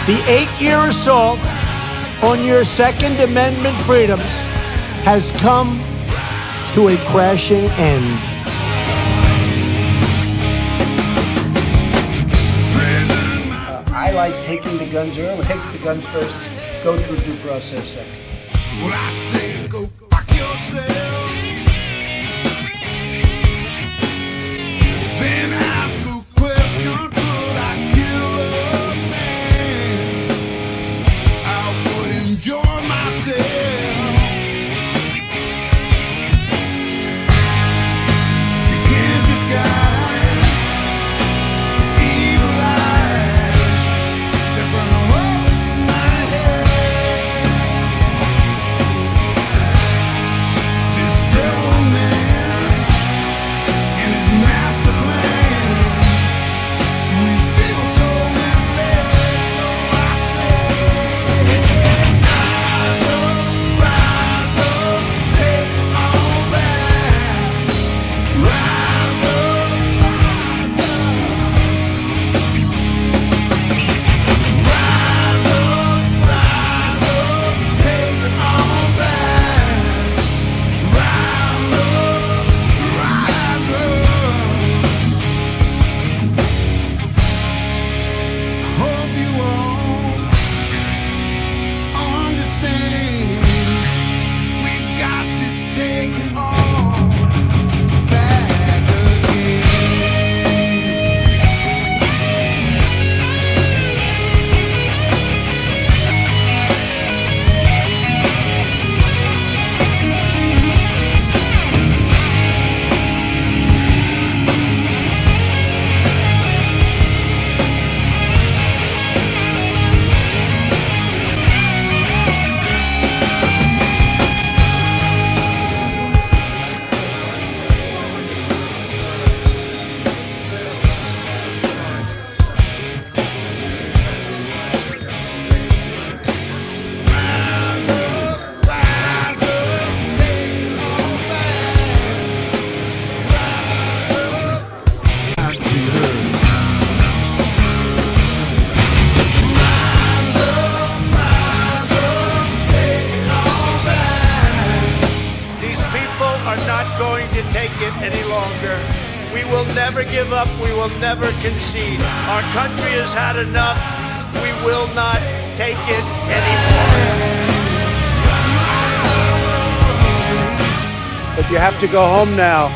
The 8-year assault on your Second Amendment freedoms has come to a crashing end. I like taking the guns early. Take the guns first, go through due process second. Well, I say go fuck yourself. Then ask a question, could I kill a man? I would enjoy myself. You can't disguise evil eyes that burn up my head. This devil man and his master plan. We feel so misled, so I say, rise up, take it all back. Rise up, take it all back. Rise up. Hope you all understand. We got to take it all back again. These people are not going to take it any longer. We will never give up. We will never concede. Our country has had enough. We will not take it anymore. But you have to go home now.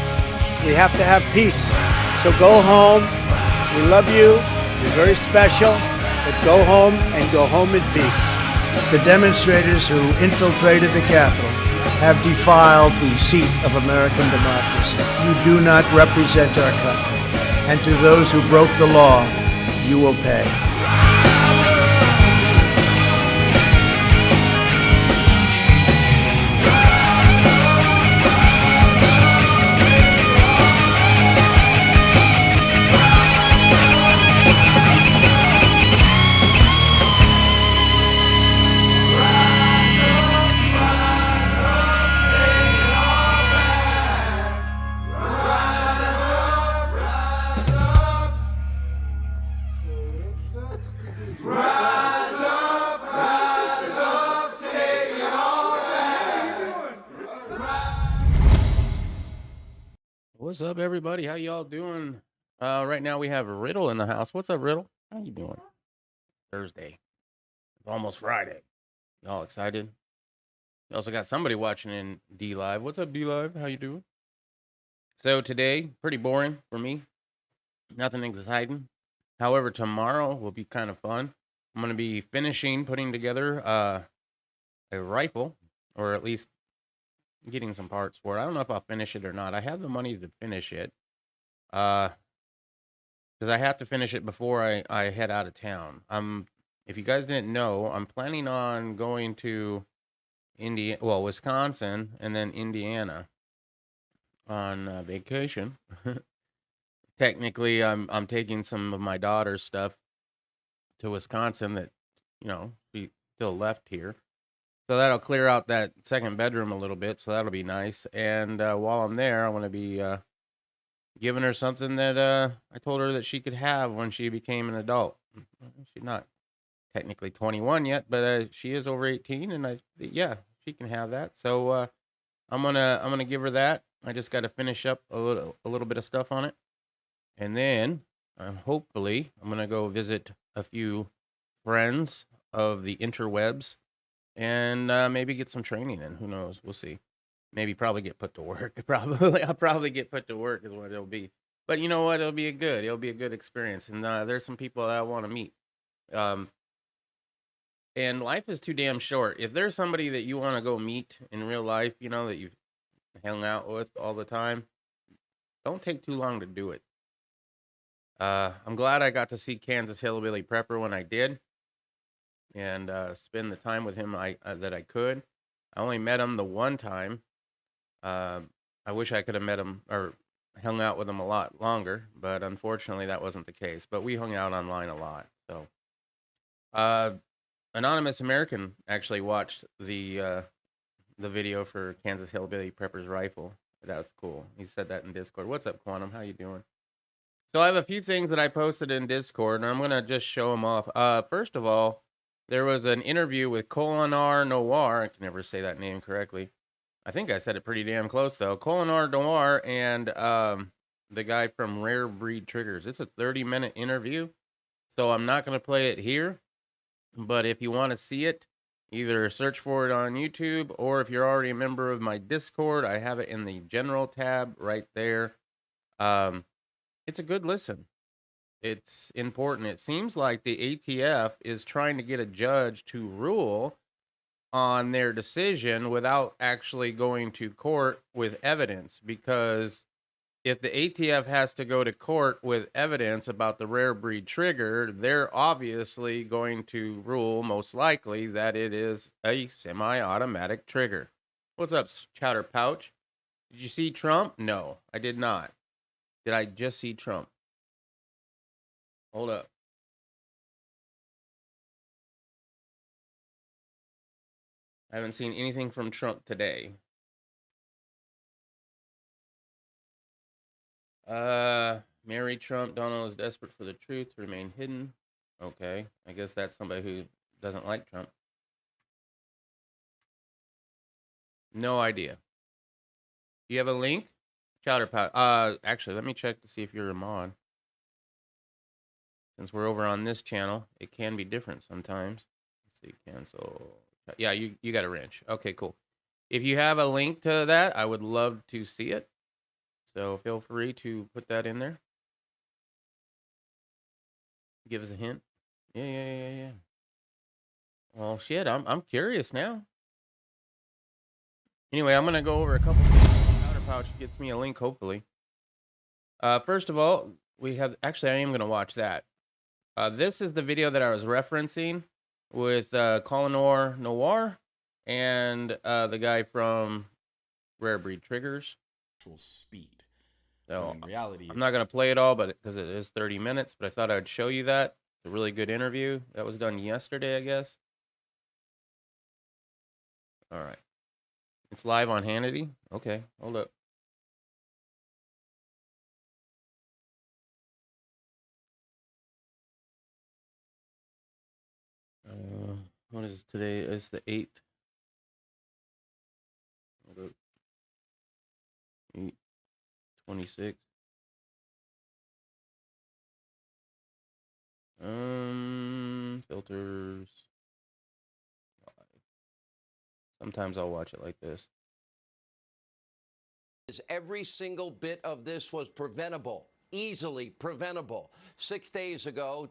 We have to have peace. So go home. We love you. You're very special. But go home and go home in peace. The demonstrators who infiltrated the Capitol have defiled the seat of American democracy. You do not represent our country. And to those who broke the law, you will pay. What's up, everybody? How y'all doing? Right now we have Riddle in the house. What's up, Riddle? How you doing? Thursday. It's almost Friday. Y'all excited? You also got somebody watching in D Live. What's up, D Live? How you doing? So today, pretty boring for me. Nothing exciting. However, tomorrow will be kind of fun. I'm going to be putting together a rifle, or at least getting some parts for it. I don't know if I'll finish it or not. I have the money to finish it. Because I have to finish it before I head out of town. If you guys didn't know, I'm planning on going to Wisconsin and then Indiana on vacation. Technically, I'm taking some of my daughter's stuff to Wisconsin that, she still left here. So that'll clear out that second bedroom a little bit. So that'll be nice. And while I'm there, I want to be giving her something that I told her that she could have when she became an adult. She's not technically 21 yet, but she is over 18, and yeah, she can have that. So I'm gonna give her that. I just got to finish up a little bit of stuff on it, and then hopefully I'm gonna go visit a few friends of the interwebs and maybe get some training in. Who knows? We'll see. Maybe probably get put to work. I'll probably get put to work is what it'll be. But you know what? It'll be a good experience. And there's some people that I want to meet. Um, and life is too damn short. If there's somebody that you want to go meet in real life, you know, that you've hung out with all the time, don't take too long to do it. I'm glad I got to see Kansas Hillbilly Prepper when I did, and spend the time with him that I could. I only met him the one time. I wish I could have met him or hung out with him a lot longer, but unfortunately that wasn't the case. But we hung out online a lot. So, Anonymous American actually watched the video for Kansas Hillbilly Prepper's rifle. That's cool. He said that in Discord. What's up, Quantum? How you doing? So I have a few things that I posted in Discord, and I'm gonna just show them off. First of all, there was an interview with Colinar Noir. I can never say that name correctly. I think I said it pretty damn close though. Colinar Noir and the guy from Rare Breed Triggers. It's a 30-minute interview, so I'm not gonna play it here. But if you want to see it, either search for it on YouTube, or if you're already a member of my Discord, I have it in the general tab right there. It's a good listen. It's important. It seems like the ATF is trying to get a judge to rule on their decision without actually going to court with evidence, because if the ATF has to go to court with evidence about the Rare Breed trigger, they're obviously going to rule, most likely, that it is a semi-automatic trigger. What's up, Chowder Pouch? Did you see Trump? No, I did not. Did I just see Trump? Hold up. I haven't seen anything from Trump today. Mary Trump, Donald is desperate for the truth to remain hidden. Okay, I guess that's somebody who doesn't like Trump. No idea. Do you have a link? Chowder Pot. Actually, let me check to see if you're a mod. Since we're over on this channel, it can be different sometimes. Let's see, cancel. Yeah, you got a wrench. Okay, cool. If you have a link to that, I would love to see it. So feel free to put that in there. Give us a hint. Yeah. Well, shit, I'm curious now. Anyway, I'm gonna go over a couple things. Powder Pouch gets me a link, hopefully. First of all, we have actually I am gonna watch that. This is the video that I was referencing with Colinar Noir and the guy from Rare Breed Triggers. Speed. So in reality, I'm not going to play it all, but because it is 30 minutes, but I thought I'd show you that. It's a really good interview. That was done yesterday, I guess. All right. It's live on Hannity. Okay, hold up. What is today? It's the 8th. Hold up. 8/26. Filters. Sometimes I'll watch it like this. Every single bit of this was preventable, easily preventable. 6 days ago.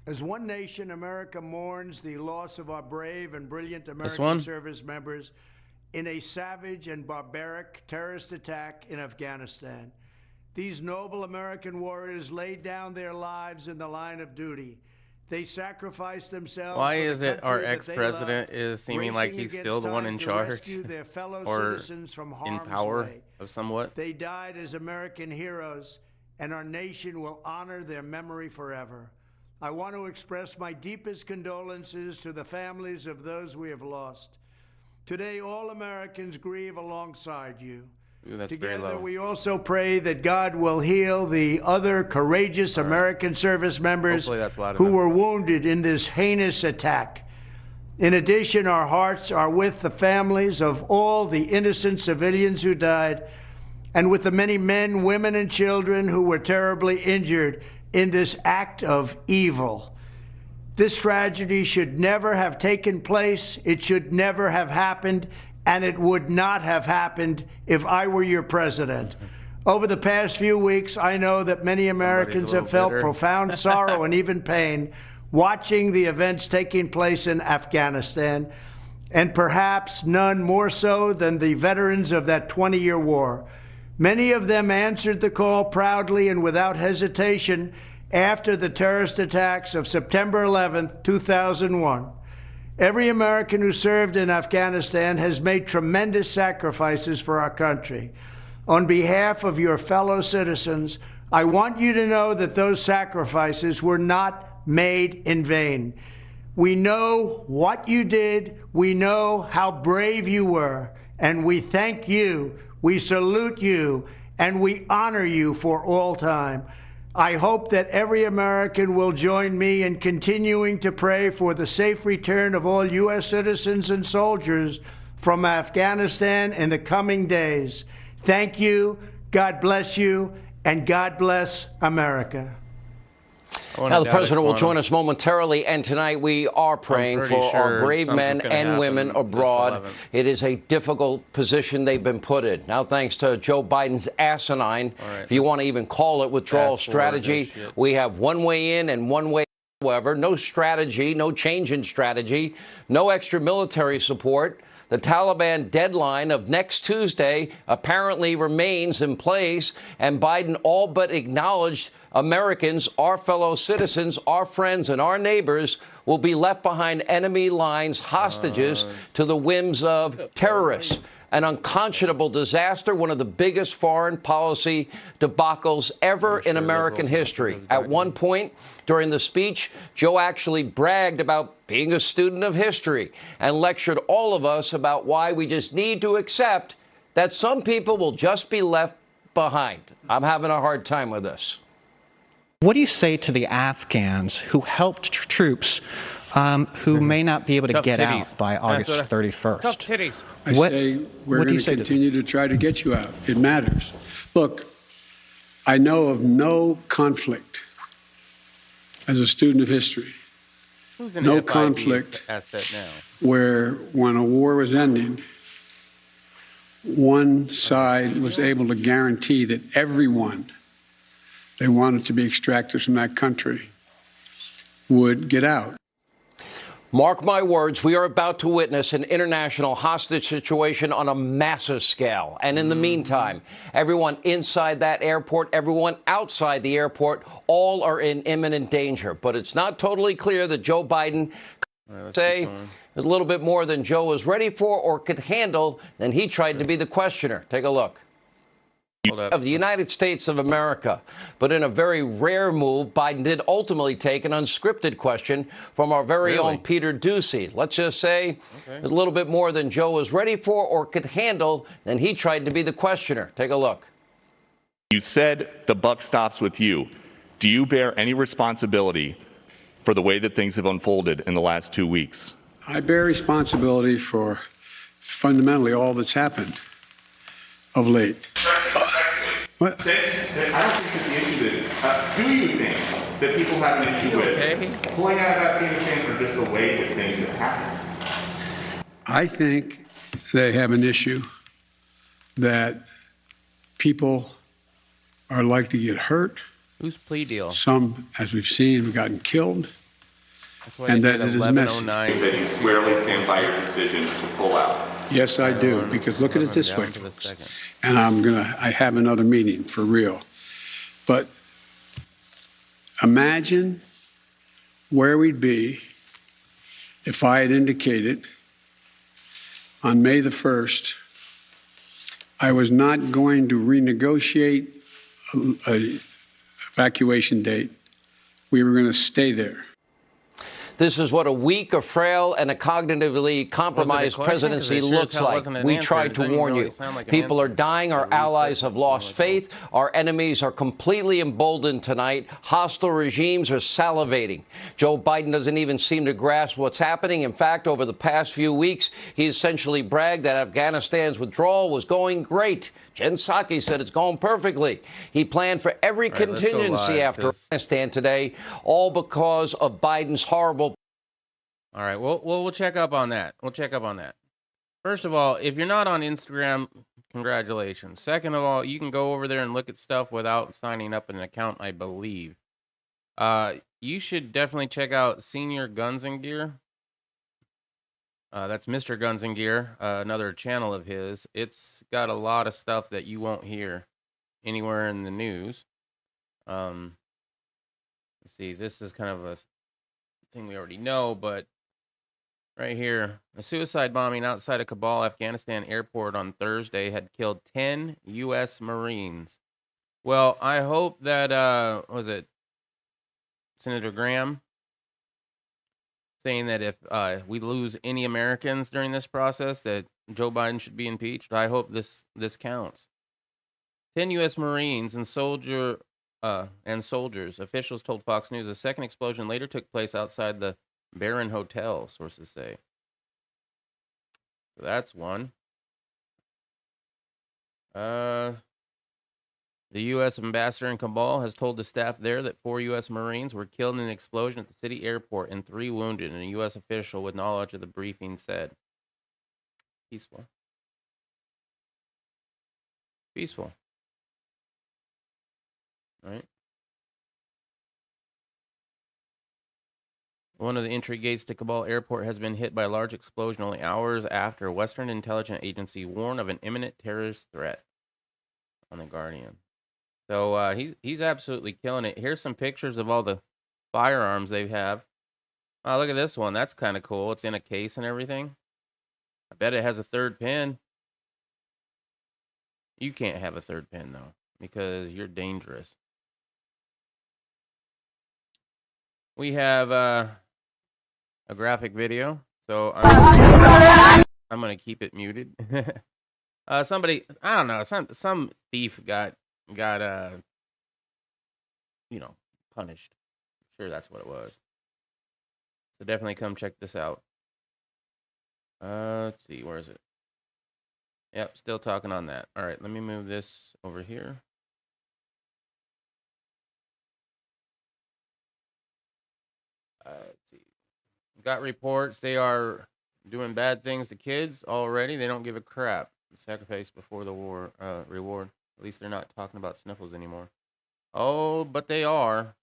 As one nation, America mourns the loss of our brave and brilliant American service members in a savage and barbaric terrorist attack in Afghanistan. These noble American warriors laid down their lives in the line of duty. They sacrificed themselves. Why is it our ex-president is seeming like he's still the one in charge or in power of somewhat? They died as American heroes, and our nation will honor their memory forever. I want to express my deepest condolences to the families of those we have lost. Today, all Americans grieve alongside you. Ooh, that's very Together, low. we also pray that God will heal the other courageous American service members Hopefully that's loud who enough. were wounded in this heinous attack. In addition, our hearts are with the families of all the innocent civilians who died and with the many men, women, and children who were terribly injured in this act of evil. This tragedy should never have taken place. It should never have happened, and it would not have happened if I were your president. Over the past few weeks, I know that many Americans have felt profound sorrow and even pain watching the events taking place in Afghanistan, and perhaps none more so than the veterans of that 20-year war. Many of them answered the call proudly and without hesitation after the terrorist attacks of September 11, 2001. Every American who served in Afghanistan has made tremendous sacrifices for our country. On behalf of your fellow citizens, I want you to know that those sacrifices were not made in vain. We know what you did, we know how brave you were, and we thank you, we salute you, and we honor you for all time. I hope that every American will join me in continuing to pray for the safe return of all U.S. citizens and soldiers from Afghanistan in the coming days. Thank you, God bless you, and God bless America. Now, the president will join us momentarily, and tonight we are praying for our brave men and women abroad. It is a difficult position they've been put in. Now, thanks to Joe Biden's asinine, if you want to even call it withdrawal strategy, we have one way in and one way out. However, no strategy, no change in strategy, no extra military support. The Taliban deadline of next Tuesday apparently remains in place, and Biden all but acknowledged Americans, our fellow citizens, our friends, and our neighbors will be left behind enemy lines, hostages to the whims of terrorists. An unconscionable disaster, one of the biggest foreign policy debacles ever in American history. At one point during the speech, Joe actually bragged about being a student of history and lectured all of us about why we just need to accept that some people will just be left behind. I'm having a hard time with this. What do you say to the Afghans who helped troops who may not be able to get out by August 31st? Tough titties. I say we're going to continue to try to get you out. It matters. Look, I know of no conflict as a student of history. Who's an No FIB conflict asset now? where when a war was ending, one side was able to guarantee that everyone they wanted to be extracted from that country would get out. Mark my words, we are about to witness an international hostage situation on a massive scale. And in the meantime, everyone inside that airport, everyone outside the airport, all are in imminent danger. But it's not totally clear that Joe Biden could say a little bit more than Joe was ready for or could handle than he tried to be the questioner. Take a look. Of the United States of America. But in a very rare move, Biden did ultimately take an unscripted question from our very own Peter Doocy. Let's just say a little bit more than Joe was ready for or could handle than he tried to be the questioner. Take a look. You said the buck stops with you. Do you bear any responsibility for the way that things have unfolded in the last 2 weeks? I bear responsibility for fundamentally all that's happened of late. What? I don't think that the issue that, do you think that people have an issue with pulling out of Afghanistan or just the way that things have happened? I think they have an issue that people are likely to get hurt. Whose plea deal? Some, as we've seen, have gotten killed. That's why And they that did it is messy. 1109. That you squarely stand by your decision to pull out. Yes, I do, because look at it this way, folks. And I have another meeting for real. But imagine where we'd be if I had indicated on May the 1st I was not going to renegotiate a evacuation date. We were going to stay there. This is what a weak, a frail, and a cognitively compromised presidency looks like. We tried to warn you. People are dying. Our allies have lost faith. Our enemies are completely emboldened tonight. Hostile regimes are salivating. Joe Biden doesn't even seem to grasp what's happening. In fact, over the past few weeks, he essentially bragged that Afghanistan's withdrawal was going great. Jen Psaki said it's going perfectly. He planned for every contingency after Afghanistan today, all because of Biden's horrible. All right, we'll check up on that. We'll check up on that. First of all, if you're not on Instagram, congratulations. Second of all, you can go over there and look at stuff without signing up an account, I believe. You should definitely check out Senior Guns and Gear. That's Mr. Guns and Gear, another channel of his. It's got a lot of stuff that you won't hear anywhere in the news. Let's see, this is kind of a thing we already know, but right here, a suicide bombing outside of Kabul, Afghanistan airport on Thursday had killed 10 U.S. Marines. Well, I hope that, was it Senator Graham saying that if we lose any Americans during this process, that Joe Biden should be impeached. I hope this counts. 10 U.S. Marines and soldiers, officials told Fox News. A second explosion later took place outside the Barron Hotel, sources say. So that's one. The U.S. ambassador in Kabul has told the staff there that 4 U.S. Marines were killed in an explosion at the city airport and 3 wounded, and a U.S. official with knowledge of the briefing said. Peaceful. Peaceful. Right? One of the entry gates to Kabul airport has been hit by a large explosion only hours after a Western intelligence agency warned of an imminent terrorist threat. On The Guardian. So he's absolutely killing it. Here's some pictures of all the firearms they have. Oh, look at this one. That's kind of cool. It's in a case and everything. I bet it has a third pin. You can't have a third pin, though, because you're dangerous. We have a graphic video, so I'm going to keep it muted. Somebody, I don't know, some thief got punished. I'm sure that's what it was. So definitely come check this out. Let's see, where is it? Yep, still talking on that. All right, let me move this over here. Let's see. Got reports they are doing bad things to kids already. They don't give a crap. Sacrifice before the war reward. At least they're not talking about sniffles anymore. Oh, but they are.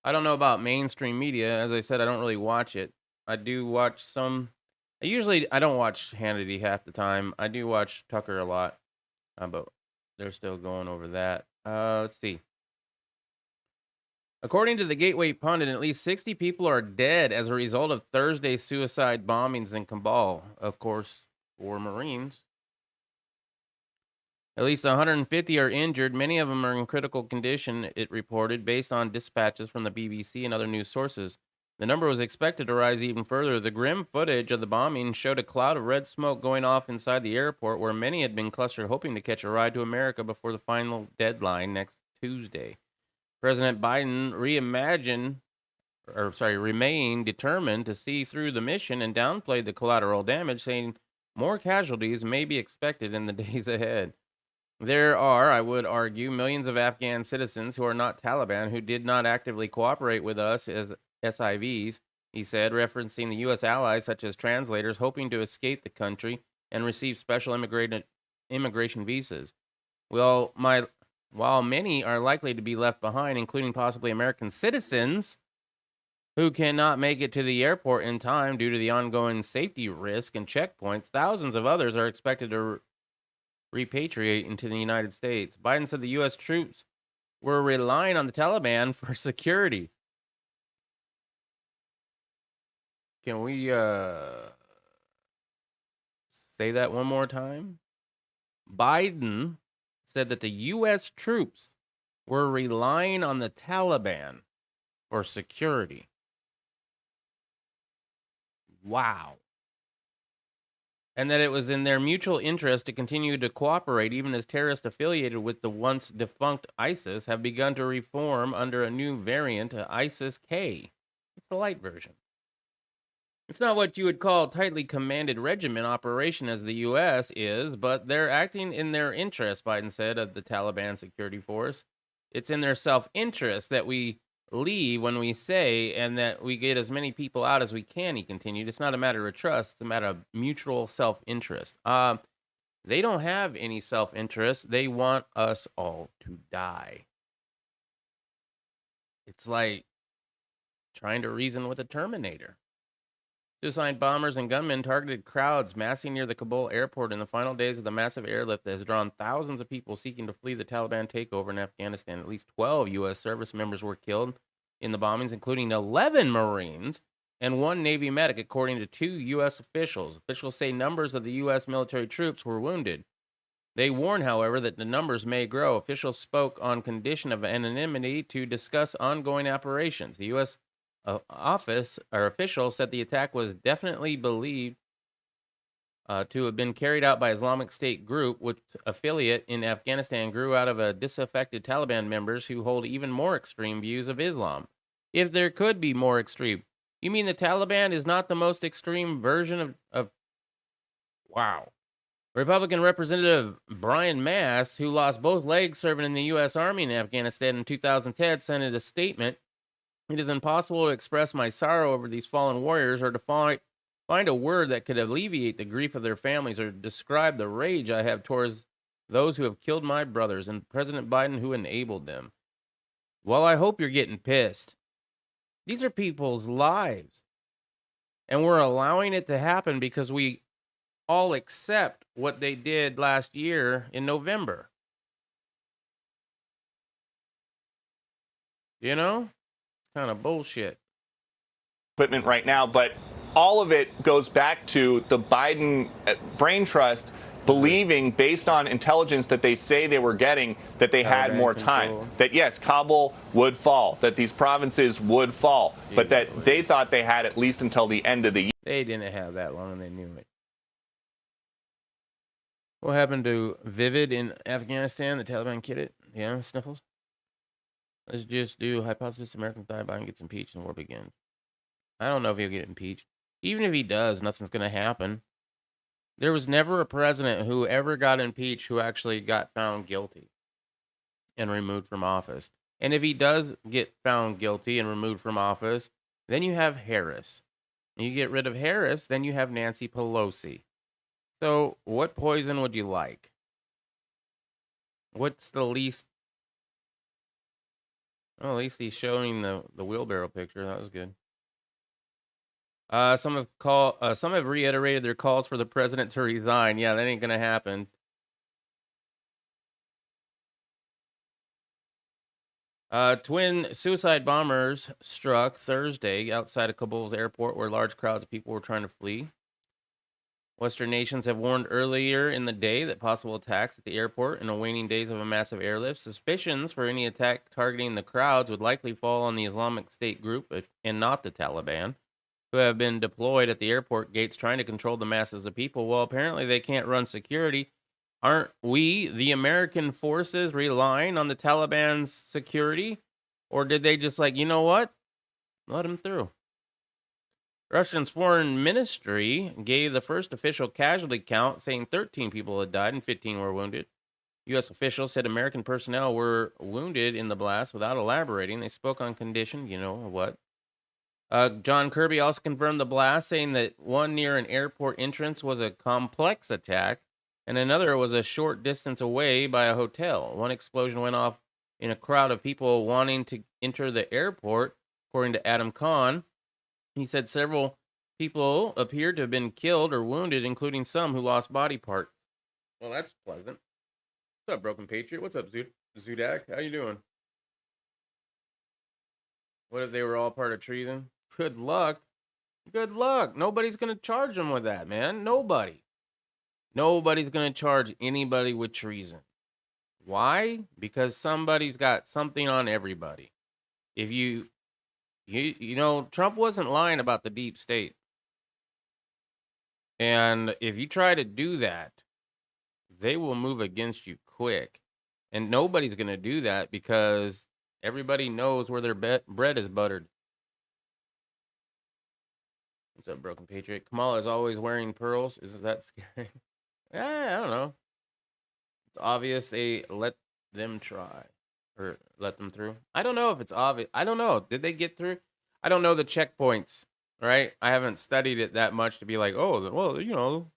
I don't know about mainstream media. As I said, I don't really watch it. I do watch some. I don't watch Hannity half the time. I do watch Tucker a lot. But they're still going over that. Let's see. According to the Gateway Pundit, at least 60 people are dead as a result of Thursday's suicide bombings in Kabul. Of course, 4 Marines. At least 150 are injured. Many of them are in critical condition, it reported, based on dispatches from the BBC and other news sources. The number was expected to rise even further. The grim footage of the bombing showed a cloud of red smoke going off inside the airport, where many had been clustered hoping to catch a ride to America before the final deadline next Tuesday. President Biden remained determined to see through the mission and downplayed the collateral damage, saying more casualties may be expected in the days ahead. There are, I would argue, millions of Afghan citizens who are not Taliban who did not actively cooperate with us as SIVs, he said, referencing the U.S. allies such as translators hoping to escape the country and receive special immigration visas. While many are likely to be left behind, including possibly American citizens who cannot make it to the airport in time due to the ongoing safety risk and checkpoints, thousands of others are expected to repatriate into the United States. Biden said the U.S. troops were relying on the Taliban for security. Can we say that one more time? Biden said that the U.S. troops were relying on the Taliban for security. Wow. And that it was in their mutual interest to continue to cooperate even as terrorists affiliated with the once defunct ISIS have begun to reform under a new variant, ISIS-K. It's the light version. It's not what you would call a tightly commanded regiment operation as the U.S. is, but they're acting in their interest, Biden said of the Taliban security force. It's in their self-interest that we leave when we say and that we get as many people out as we can, he continued. It's not a matter of trust. It's a matter of mutual self-interest. They don't have any self-interest. They want us all to die. It's like trying to reason with a Terminator. Suicide bombers and gunmen targeted crowds massing near the Kabul airport in the final days of the massive airlift that has drawn thousands of people seeking to flee the Taliban takeover in Afghanistan. At least 12 U.S. service members were killed in the bombings, including 11 Marines and 1 Navy medic, according to 2 U.S. officials. Officials say numbers of the U.S. military troops were wounded. They warn, however, that the numbers may grow. Officials spoke on condition of anonymity to discuss ongoing operations. The U.S. official said the attack was definitely believed to have been carried out by Islamic State group, which affiliate in Afghanistan grew out of disaffected Taliban members who hold even more extreme views of Islam. If there could be more extreme, you mean the Taliban is not the most extreme version of wow. Republican Representative Brian Mast, who lost both legs serving in the U.S. Army in Afghanistan in 2010, sent a statement. It is impossible to express my sorrow over these fallen warriors or to find a word that could alleviate the grief of their families or describe the rage I have towards those who have killed my brothers and President Biden who enabled them. Well, I hope you're getting pissed. These are people's lives. And we're allowing it to happen because we all accept what they did last year in November. You know? Kind of bullshit. Equipment right now, but all of it goes back to the Biden brain trust believing, based on intelligence that they say they were getting, that they had more time. That yes, Kabul would fall, that these provinces would fall, but that they thought they had at least until the end of the year. They didn't have that long and they knew it. What happened to Vivid in Afghanistan? The Taliban kid it? Yeah, Sniffles? Let's just do hypothesis American die Biden gets impeached and war begins. I don't know if he'll get impeached. Even if he does, nothing's going to happen. There was never a president who ever got impeached who actually got found guilty and removed from office. And if he does get found guilty and removed from office, then you have Harris. And you get rid of Harris, then you have Nancy Pelosi. So what poison would you like? What's the least? Well, at least he's showing the wheelbarrow picture. That was good. Some have reiterated their calls for the president to resign. Yeah, that ain't gonna happen. Twin suicide bombers struck Thursday outside of Kabul's airport, where large crowds of people were trying to flee. Western nations have warned earlier in the day that possible attacks at the airport in the waning days of a massive airlift. Suspicions for any attack targeting the crowds would likely fall on the Islamic State group and not the Taliban, who have been deployed at the airport gates trying to control the masses of people. Well, apparently they can't run security. Aren't we, the American forces, relying on the Taliban's security? Or did they just like, you know what? Let them through. Russia's foreign ministry gave the first official casualty count, saying 13 people had died and 15 were wounded. U.S. officials said American personnel were wounded in the blast without elaborating. They spoke on condition, you know what. John Kirby also confirmed the blast, saying that one near an airport entrance was a complex attack and another was a short distance away by a hotel. One explosion went off in a crowd of people wanting to enter the airport, according to Adam Kahn. He said several people appeared to have been killed or wounded, including some who lost body parts. Well, that's pleasant. What's up, Broken Patriot? What's up, Zudak? How you doing? What if they were all part of treason? Good luck. Good luck. Nobody's going to charge them with that, man. Nobody. Nobody's going to charge anybody with treason. Why? Because somebody's got something on everybody. If you know, Trump wasn't lying about the deep state. And if you try to do that, they will move against you quick. And nobody's going to do that because everybody knows where their bread is buttered. What's up, Broken Patriot? Kamala is always wearing pearls. Isn't that scary? I don't know. It's obvious they let them try. Or let them through. I don't know if it's obvious. I don't know. Did they get through? I don't know the checkpoints, right? I haven't studied it that much to be like, oh, well, you know,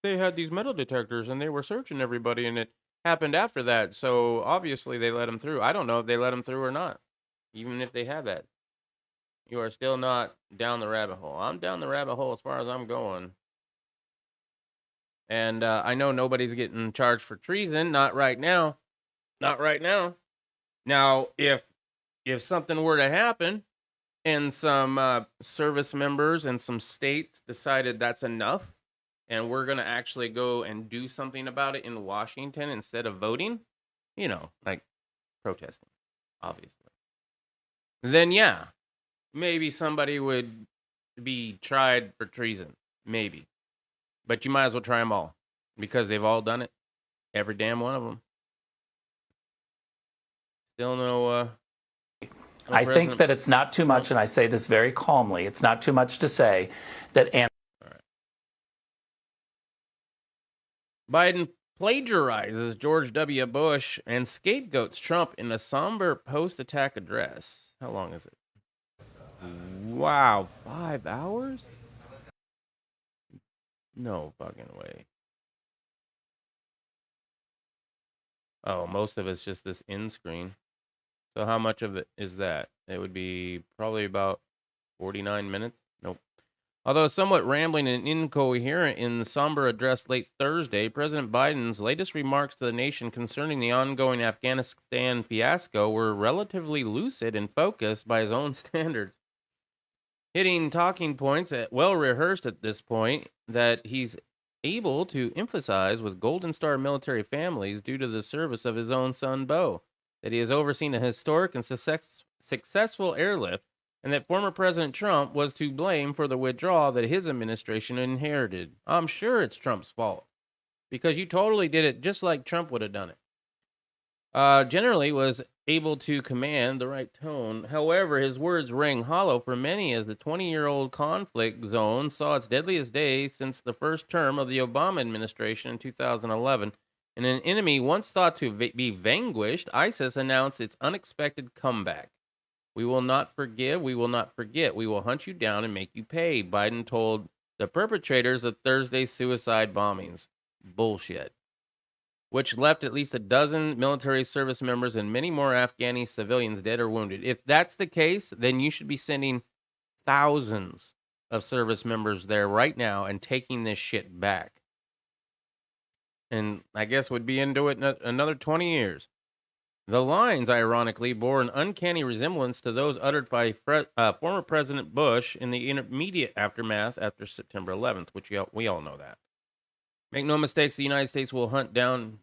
they had these metal detectors and they were searching everybody and it happened after that. So obviously they let them through. I don't know if they let them through or not, even if they have that. You are still not down the rabbit hole. I'm down the rabbit hole as far as I'm going. And I know nobody's getting charged for treason. Not right now. Not right now. Now, if something were to happen and some service members and some states decided that's enough and we're going to actually go and do something about it in Washington instead of voting, you know, like protesting, obviously, then yeah, maybe somebody would be tried for treason. Maybe. But you might as well try them all because they've all done it. Every damn one of them. Still no I think that it's not too much, and I say this very calmly, it's not too much to say that Biden plagiarizes George W. Bush and scapegoats Trump in a somber post-attack address. How long is it? Wow, 5 hours? No fucking way. Oh, most of it's just this end screen. So how much of it is that? It would be probably about 49 minutes. Nope. Although somewhat rambling and incoherent in the somber address late Thursday, President Biden's latest remarks to the nation concerning the ongoing Afghanistan fiasco were relatively lucid and focused by his own standards, hitting talking points well rehearsed at this point that he's able to emphasize with Golden Star military families due to the service of his own son, Beau, that he has overseen a historic and successful airlift, and that former President Trump was to blame for the withdrawal that his administration inherited. I'm sure it's Trump's fault, because you totally did it just like Trump would have done it. Generally was able to command the right tone. However, his words rang hollow for many as the 20-year-old conflict zone saw its deadliest day since the first term of the Obama administration in 2011. And an enemy once thought to be vanquished, ISIS announced its unexpected comeback. We will not forgive. We will not forget. We will hunt you down and make you pay, Biden told the perpetrators of Thursday's suicide bombings. Bullshit. Which left at least a dozen military service members and many more Afghani civilians dead or wounded. If that's the case, then you should be sending thousands of service members there right now and taking this shit back. And I guess would be into it another 20 years. The lines, ironically, bore an uncanny resemblance to those uttered by former President Bush in the immediate aftermath after September 11th, which we all know that. Make no mistakes, the United States will hunt down...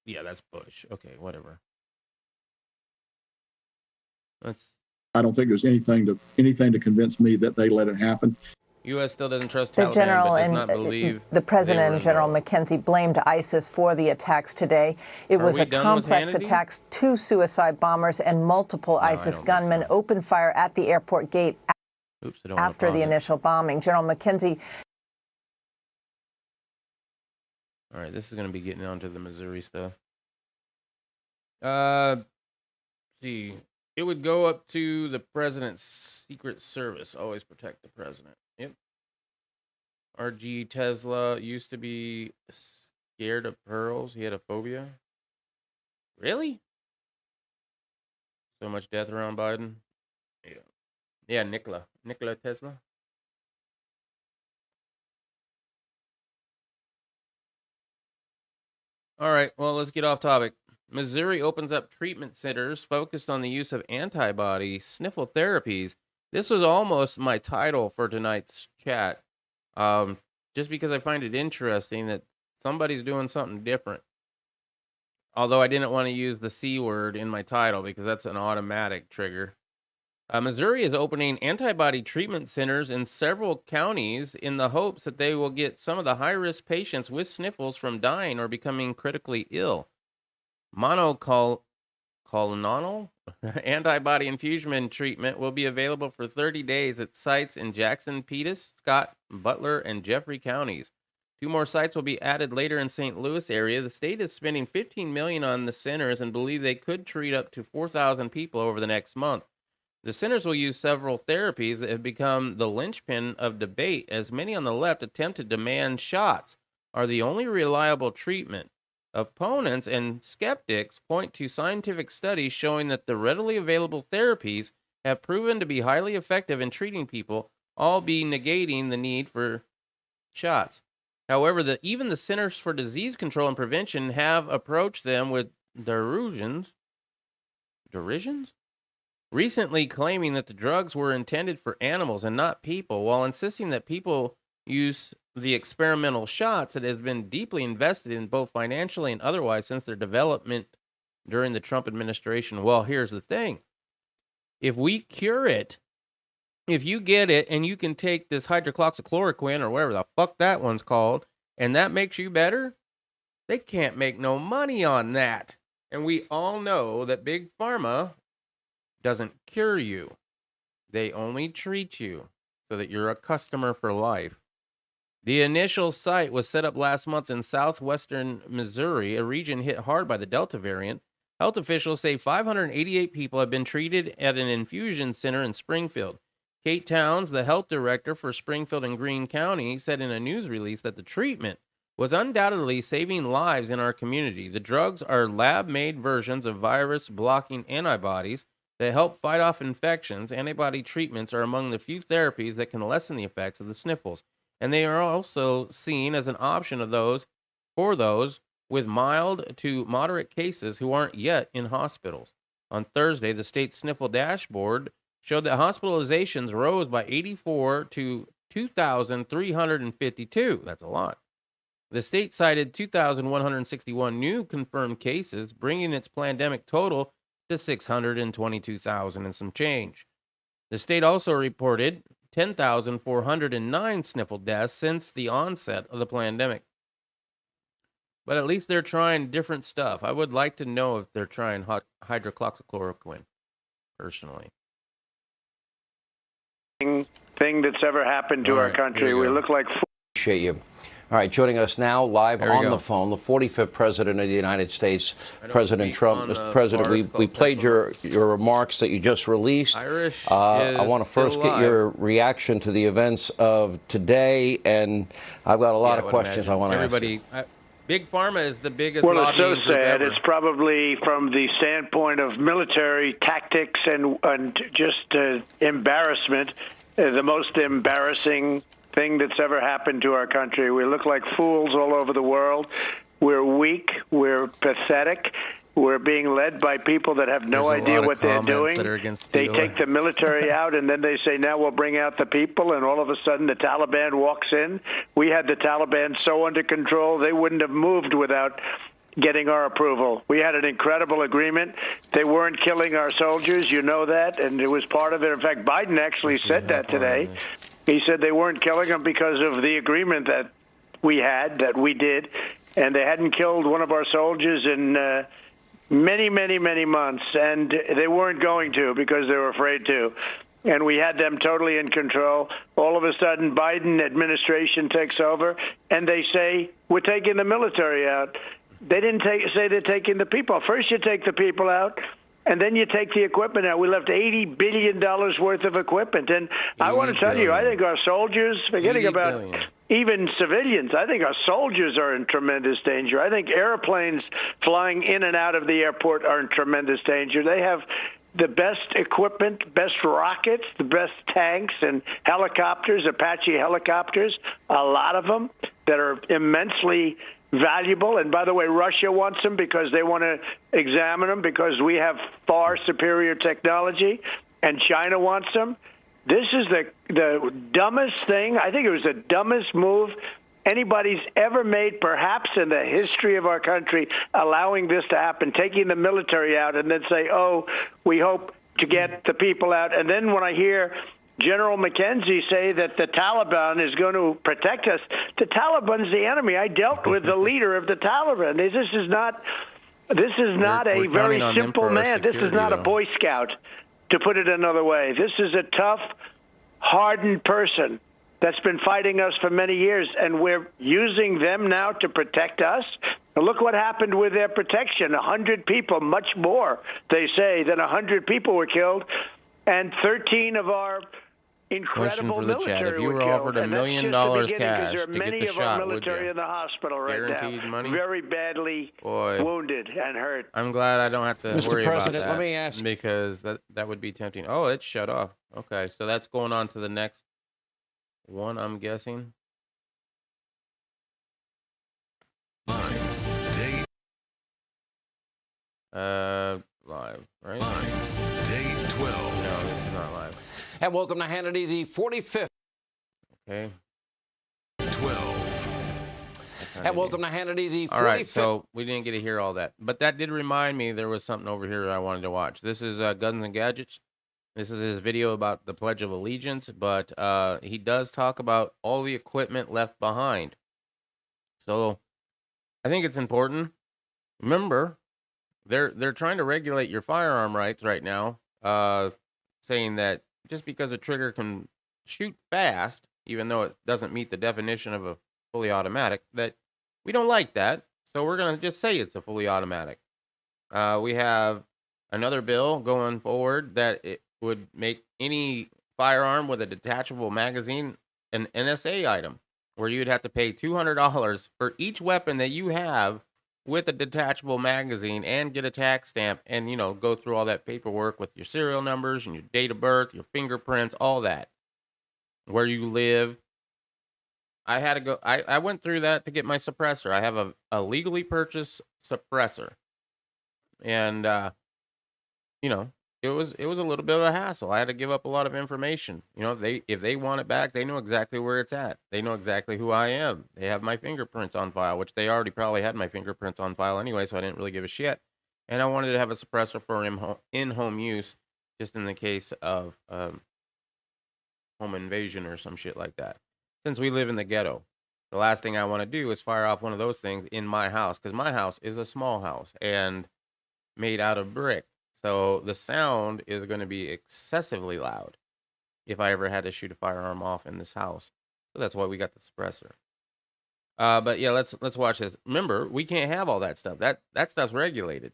Yeah, that's Bush. Okay, whatever. I don't think there's anything to convince me that they let it happen. U.S. still doesn't trust The Taliban, general but does and not believe the president and General McKenzie blamed ISIS for the attacks today. It was a complex attack. 2 suicide bombers and multiple ISIS gunmen opened fire at the airport gate after the initial bombing. General McKenzie. All right, this is going to be getting onto the Missouri stuff. See, it would go up to the president's Secret Service. Always protect the president. Yep. RG Tesla used to be scared of pearls. He had a phobia. Really? So much death around Biden. Yeah. Yeah, Nikola Tesla. All right, well, let's get off topic. Missouri opens up treatment centers focused on the use of antibody sniffle therapies. This was almost my title for tonight's chat, just because I find it interesting that somebody's doing something different. Although I didn't want to use the C word in my title because that's an automatic trigger. Missouri is opening antibody treatment centers in several counties in the hopes that they will get some of the high-risk patients with sniffles from dying or becoming critically ill. Monoclonal antibody infusion treatment will be available for 30 days at sites in Jackson, Pettis, Scott, Butler, and Jeffrey counties. 2 more sites will be added later in St. Louis area. The state is spending $15 million on the centers and believe they could treat up to 4,000 people over the next month. The centers will use several therapies that have become the linchpin of debate, as many on the left attempt to demand shots are the only reliable treatment. Opponents and skeptics point to scientific studies showing that the readily available therapies have proven to be highly effective in treating people, all be negating the need for shots. However, even the Centers for Disease Control and Prevention have approached them with derisions, recently claiming that the drugs were intended for animals and not people, while insisting that people use the experimental shots that has been deeply invested in both financially and otherwise since their development during the Trump administration. Well, here's the thing. If we cure it, if you get it and you can take this hydroxychloroquine or whatever the fuck that one's called, and that makes you better, they can't make no money on that. And we all know that Big Pharma doesn't cure you. They only treat you so that you're a customer for life. The initial site was set up last month in southwestern Missouri, a region hit hard by the Delta variant. Health officials say 588 people have been treated at an infusion center in Springfield. Kate Towns, the health director for Springfield and Greene County, said in a news release that the treatment was undoubtedly saving lives in our community. The drugs are lab-made versions of virus-blocking antibodies that help fight off infections. Antibody treatments are among the few therapies that can lessen the effects of the sniffles, and they are also seen as an option for those with mild to moderate cases who aren't yet in hospitals. On Thursday, the state sniffle dashboard showed that hospitalizations rose by 84 to 2,352. That's a lot. The state cited 2,161 new confirmed cases, bringing its pandemic total to 622,000 and some change. The state also reported 10,409 sniffle deaths since the onset of the pandemic. But at least they're trying different stuff. I would like to know if they're trying hydroxychloroquine, personally. Thing that's ever happened to our country. We look like... Appreciate you. All right, joining us now live on the phone, the 45th President of the United States, President Trump. Mr. President, we played your remarks that you just released. I want to first get your reaction to the events of today, and I've got a lot of questions I want to ask you. Big Pharma is the biggest Well, it's so lobbying group sad. ever. It's probably from the standpoint of military tactics and just embarrassment, the most embarrassing thing that's ever happened to our country. We look like fools all over the world. We're weak. We're pathetic. We're being led by people that have no idea what they're doing. They take the military out, and then they say, now we'll bring out the people, and all of a sudden the Taliban walks in. We had the Taliban so under control, they wouldn't have moved without getting our approval. We had an incredible agreement. They weren't killing our soldiers. You know that, and it was part of it. In fact, Biden actually said that today. He said they weren't killing them because of the agreement that we had, that we did, and they hadn't killed one of our soldiers in many, many, many months, and they weren't going to because they were afraid to. And we had them totally in control. All of a sudden, Biden administration takes over, and they say, we're taking the military out. They didn't say they're taking the people. First, you take the people out, and then you take the equipment out. We left $80 billion worth of equipment. And I want to tell you, I think our soldiers, forgetting about even civilians, I think our soldiers are in tremendous danger. I think airplanes flying in and out of the airport are in tremendous danger. They have the best equipment, best rockets, the best tanks and helicopters, Apache helicopters, a lot of them that are immensely valuable. And by the way, Russia wants them because they want to examine them because we have far superior technology, and China wants them. This is the dumbest thing. I think it was the dumbest move anybody's ever made, perhaps in the history of our country, allowing this to happen, taking the military out and then say, oh, we hope to get the people out. And then when I hear General McKenzie say that the Taliban is going to protect us, the Taliban's the enemy. I dealt with the leader of the Taliban. This is not a very simple man. This is not a Boy Scout, to put it another way. This is a tough, hardened person that's been fighting us for many years, and we're using them now to protect us. And look what happened with their protection. 100 people, much more, they say, than 100 people were killed, and 13 of our incredible for the chat. If you were offered $1 million cash to get the shot, would you? In the hospital right Guaranteed now, money? very badly wounded and hurt. I'm glad I don't have to worry about that. Let me ask, because that would be tempting. Oh, it's shut off. Okay, so that's going on to the next one, I'm guessing. Lines, date. Live, right? Lines, date 12. No, this is not live. And welcome to Hannity, the 45th. Okay. 12. And welcome to Hannity, the 45th. All right, so we didn't get to hear all that. But that did remind me there was something over here I wanted to watch. This is Guns and Gadgets. This is his video about the Pledge of Allegiance, but he does talk about all the equipment left behind. So I think it's important. Remember, they're trying to regulate your firearm rights right now, saying that just because a trigger can shoot fast, even though it doesn't meet the definition of a fully automatic, that we don't like that. So we're going to just say it's a fully automatic. We have another bill going forward that it would make any firearm with a detachable magazine an NSA item, where you'd have to pay $200 for each weapon that you have with a detachable magazine and get a tax stamp and, you know, go through all that paperwork with your serial numbers and your date of birth, your fingerprints, all that, where you live. I had to go, I went through that to get my suppressor. I have a legally purchased suppressor, and, you know, it was a little bit of a hassle. I had to give up a lot of information. You know, if they want it back, they know exactly where it's at. They know exactly who I am. They have my fingerprints on file, which they already probably had my fingerprints on file anyway, so I didn't really give a shit. And I wanted to have a suppressor for in-home use, just in the case of home invasion or some shit like that. Since we live in the ghetto, the last thing I want to do is fire off one of those things in my house, because my house is a small house and made out of brick. So the sound is going to be excessively loud if I ever had to shoot a firearm off in this house. So that's why we got the suppressor. But yeah, let's watch this. Remember, we can't have all that stuff. That stuff's regulated.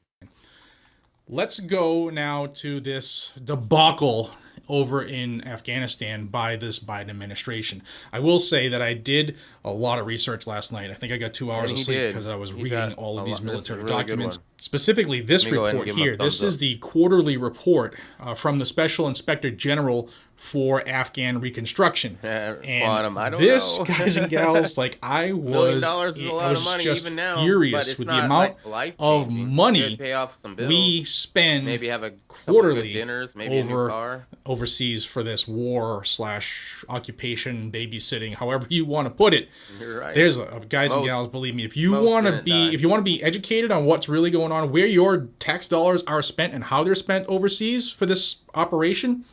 Let's go now to this debacle over in Afghanistan by this Biden administration. I will say that I did a lot of research last night. I think I got 2 hours of sleep because I was reading all of these military documents. Specifically, this report here. This is the quarterly report from the Special Inspector General for Afghan Reconstruction. And this, guys and gals, like I was, $1 is a lot of money just even now, furious with the amount of money pay off some bills, we spend maybe have a quarterly dinners, maybe a new car overseas for this war / occupation, babysitting, however you want to put it. You're right. There's guys and gals, believe me, if you want to be educated on what's really going on, where your tax dollars are spent and how they're spent overseas for this operation,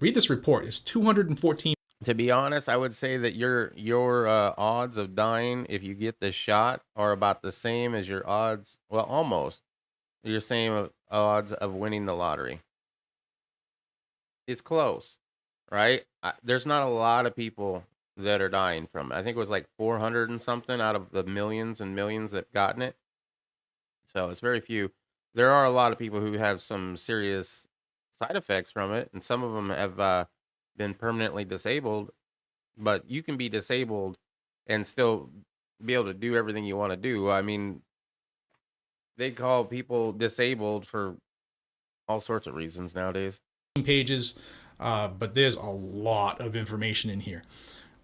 read this report. It's 214. To be honest, I would say that your odds of dying if you get this shot are about the same as your odds, well, almost your same odds of winning the lottery. It's close, right? There's not a lot of people that are dying from it. I think it was like 400 and something out of the millions and millions that have gotten it. So it's very few. There are a lot of people who have some serious side effects from it, and some of them have been permanently disabled, but you can be disabled and still be able to do everything you want to do. I mean, they call people disabled for all sorts of reasons nowadays. Pages, but there's a lot of information in here,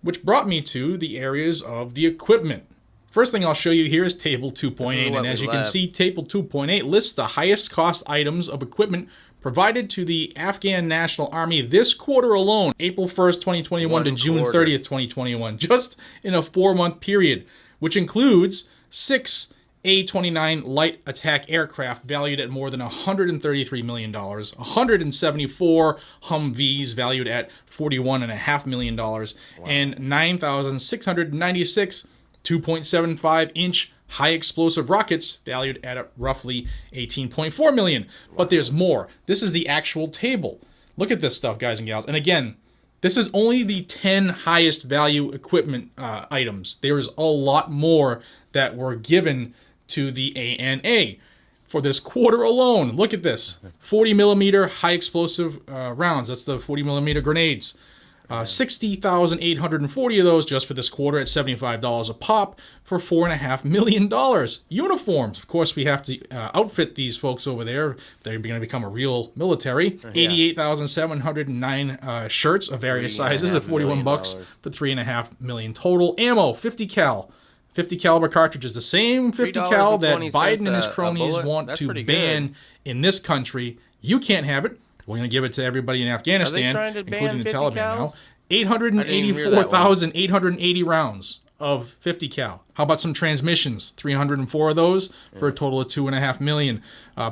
which brought me to the areas of the equipment. First thing I'll show you here is Table 2.8, and as you can see, Table 2.8 lists the highest cost items of equipment provided to the Afghan National Army this quarter alone, April 1st, 2021 to June 30th, 2021, just in a 4-month period, which includes 6 A-29 light attack aircraft valued at more than $133 million, 174 Humvees valued at $41.5 million, and 9,696 2.75-inch high explosive rockets valued at roughly $18.4 million. But there's more. This is the actual table. Look at this stuff, guys and gals. And again, this is only the 10 highest value equipment items. There is a lot more that were given to the ANA for this quarter alone. Look at this. 40 millimeter high explosive rounds. That's the 40 millimeter grenades. 60,840 of those just for this quarter at $75 a pop for $4.5 million. Uniforms. Of course, we have to outfit these folks over there. They're going to become a real military. 88,709 shirts of various sizes at $41 for $3.5 million total. Ammo, 50 cal. 50 caliber cartridges, the same 50 cal that Biden and his cronies want to ban in this country. You can't have it. We're going to give it to everybody in Afghanistan, including the Taliban now. 884,880 rounds of 50 cal. How about some transmissions? 304 of those for a total of $2.5 million.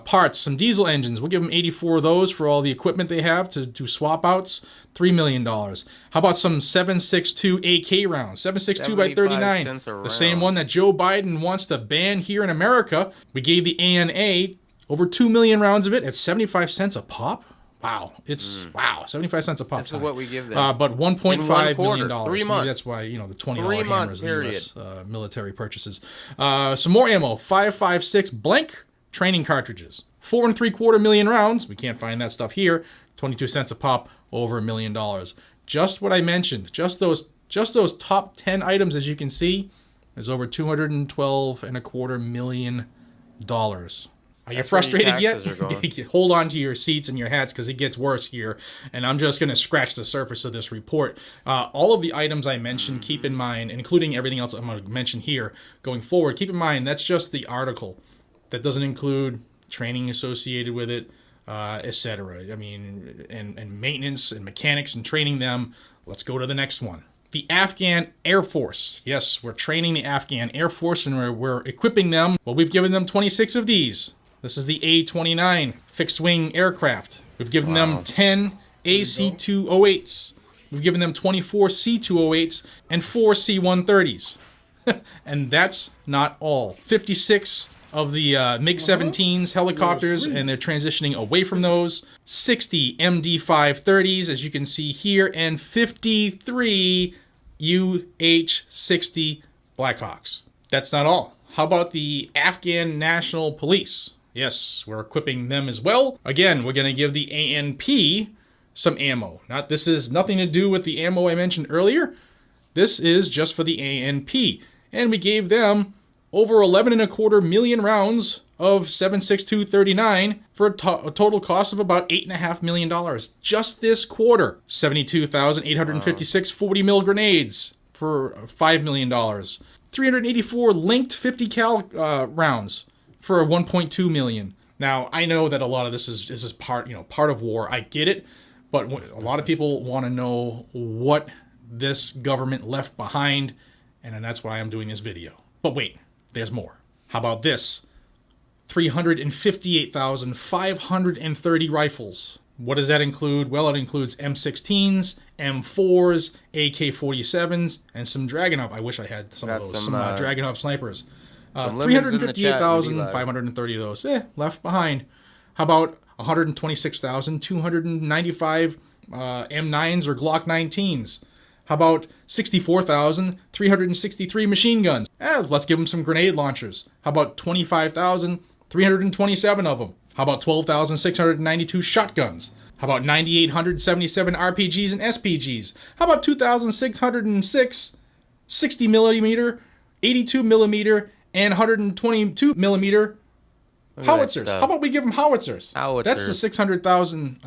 Parts, some diesel engines. We'll give them 84 of those for all the equipment they have to swap outs. $3 million. How about some 7.62 AK rounds? 7.62 by 39. The same one that Joe Biden wants to ban here in America. We gave the ANA over 2 million rounds of it at 75 cents a pop. Wow, it's wow, 75 cents a pop. This is what we give them. But $1.5 million. 3 months. That's why, you know, the $20 hammers in the US military purchases. Some more ammo. 5.56 blank training cartridges. 4.75 million rounds. We can't find that stuff here. 22 cents a pop. Over $1 million. Just what I mentioned. Just those top 10 items, as you can see, is over $212.25 million. Are you frustrated yet? Hold on to your seats and your hats because it gets worse here. And I'm just going to scratch the surface of this report. All of the items I mentioned, keep in mind, including everything else I'm going to mention here going forward, keep in mind that's just the article. That doesn't include training associated with it, etc. I mean, and maintenance and mechanics and training them. Let's go to the next one. The Afghan Air Force. Yes, we're training the Afghan Air Force and we're equipping them. Well, we've given them 26 of these. This is the A-29 fixed-wing aircraft. We've given them 10 AC-208s. We've given them 24 C-208s and 4 C-130s. And that's not all. 56 of the MiG-17s helicopters, and they're transitioning away from those. 60 MD-530s, as you can see here, and 53 UH-60 Blackhawks. That's not all. How about the Afghan National Police? Yes, we're equipping them as well. Again, we're going to give the ANP some ammo. This is nothing to do with the ammo I mentioned earlier. This is just for the ANP. And we gave them over 11.25 million rounds of 7.62-39 for a total cost of about $8.5 million. Just this quarter. 72,856 40 mil grenades for $5 million. 384 linked 50 cal rounds for $1.2 million. Now, I know that a lot of this is part of war. I get it, but a lot of people want to know what this government left behind, and that's why I'm doing this video. But wait, there's more. How about this? 358,530 rifles. What does that include? Well, it includes M16s, M4s, AK-47s, and some Dragunov. I wish I had some of those. Some Dragunov snipers. 358,530 of those left behind. How about 126,295 M9s or Glock 19s? How about 64,363 machine guns? Let's give them some grenade launchers. How about 25,327 of them? How about 12,692 shotguns? How about 9,877 RPGs and SPGs? How about 2,606 60 millimeter, 82 millimeter, and 122 millimeter howitzers? How about we give them howitzers? That's the 600,000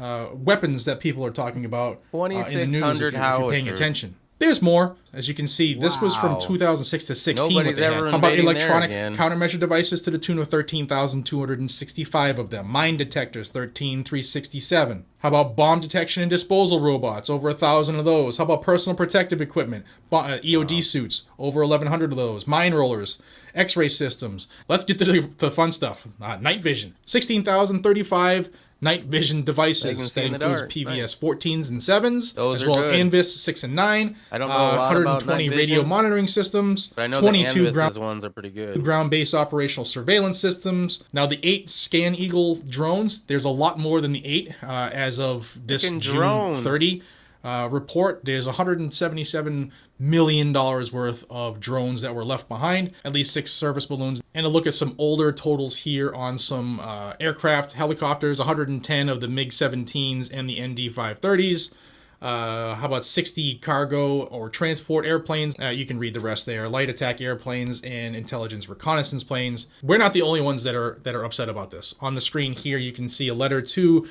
weapons that people are talking about in the news if you're paying attention. There's more. As you can see, this was from 2006 to 16. Nobody's ever How about invading electronic there again. countermeasure devices to the tune of 13,265 of them? Mine detectors, 13,367. How about bomb detection and disposal robots? Over 1,000 of those. How about personal protective equipment? EOD suits, over 1,100 of those. Mine rollers, X-ray systems. Let's get to the fun stuff. Night vision, 16,035 night vision devices. That includes PVS 14s and 7s, Those as well good. as ANVIS 6 and 9. I don't know a lot 120 about radio monitoring systems. But I know 22 the ANVIS ones are pretty good. ground-based operational surveillance systems. Now, the 8 Scan Eagle drones, there's a lot more than the 8 as of this June 30 report. There's $177 million worth of drones that were left behind, at least 6 service balloons. And a look at some older totals here on some aircraft, helicopters, 110 of the MiG-17s and the ND-530s. How about 60 cargo or transport airplanes? You can read the rest there. Light attack airplanes and intelligence reconnaissance planes. We're not the only ones that are upset about this. On the screen here, you can see a letter to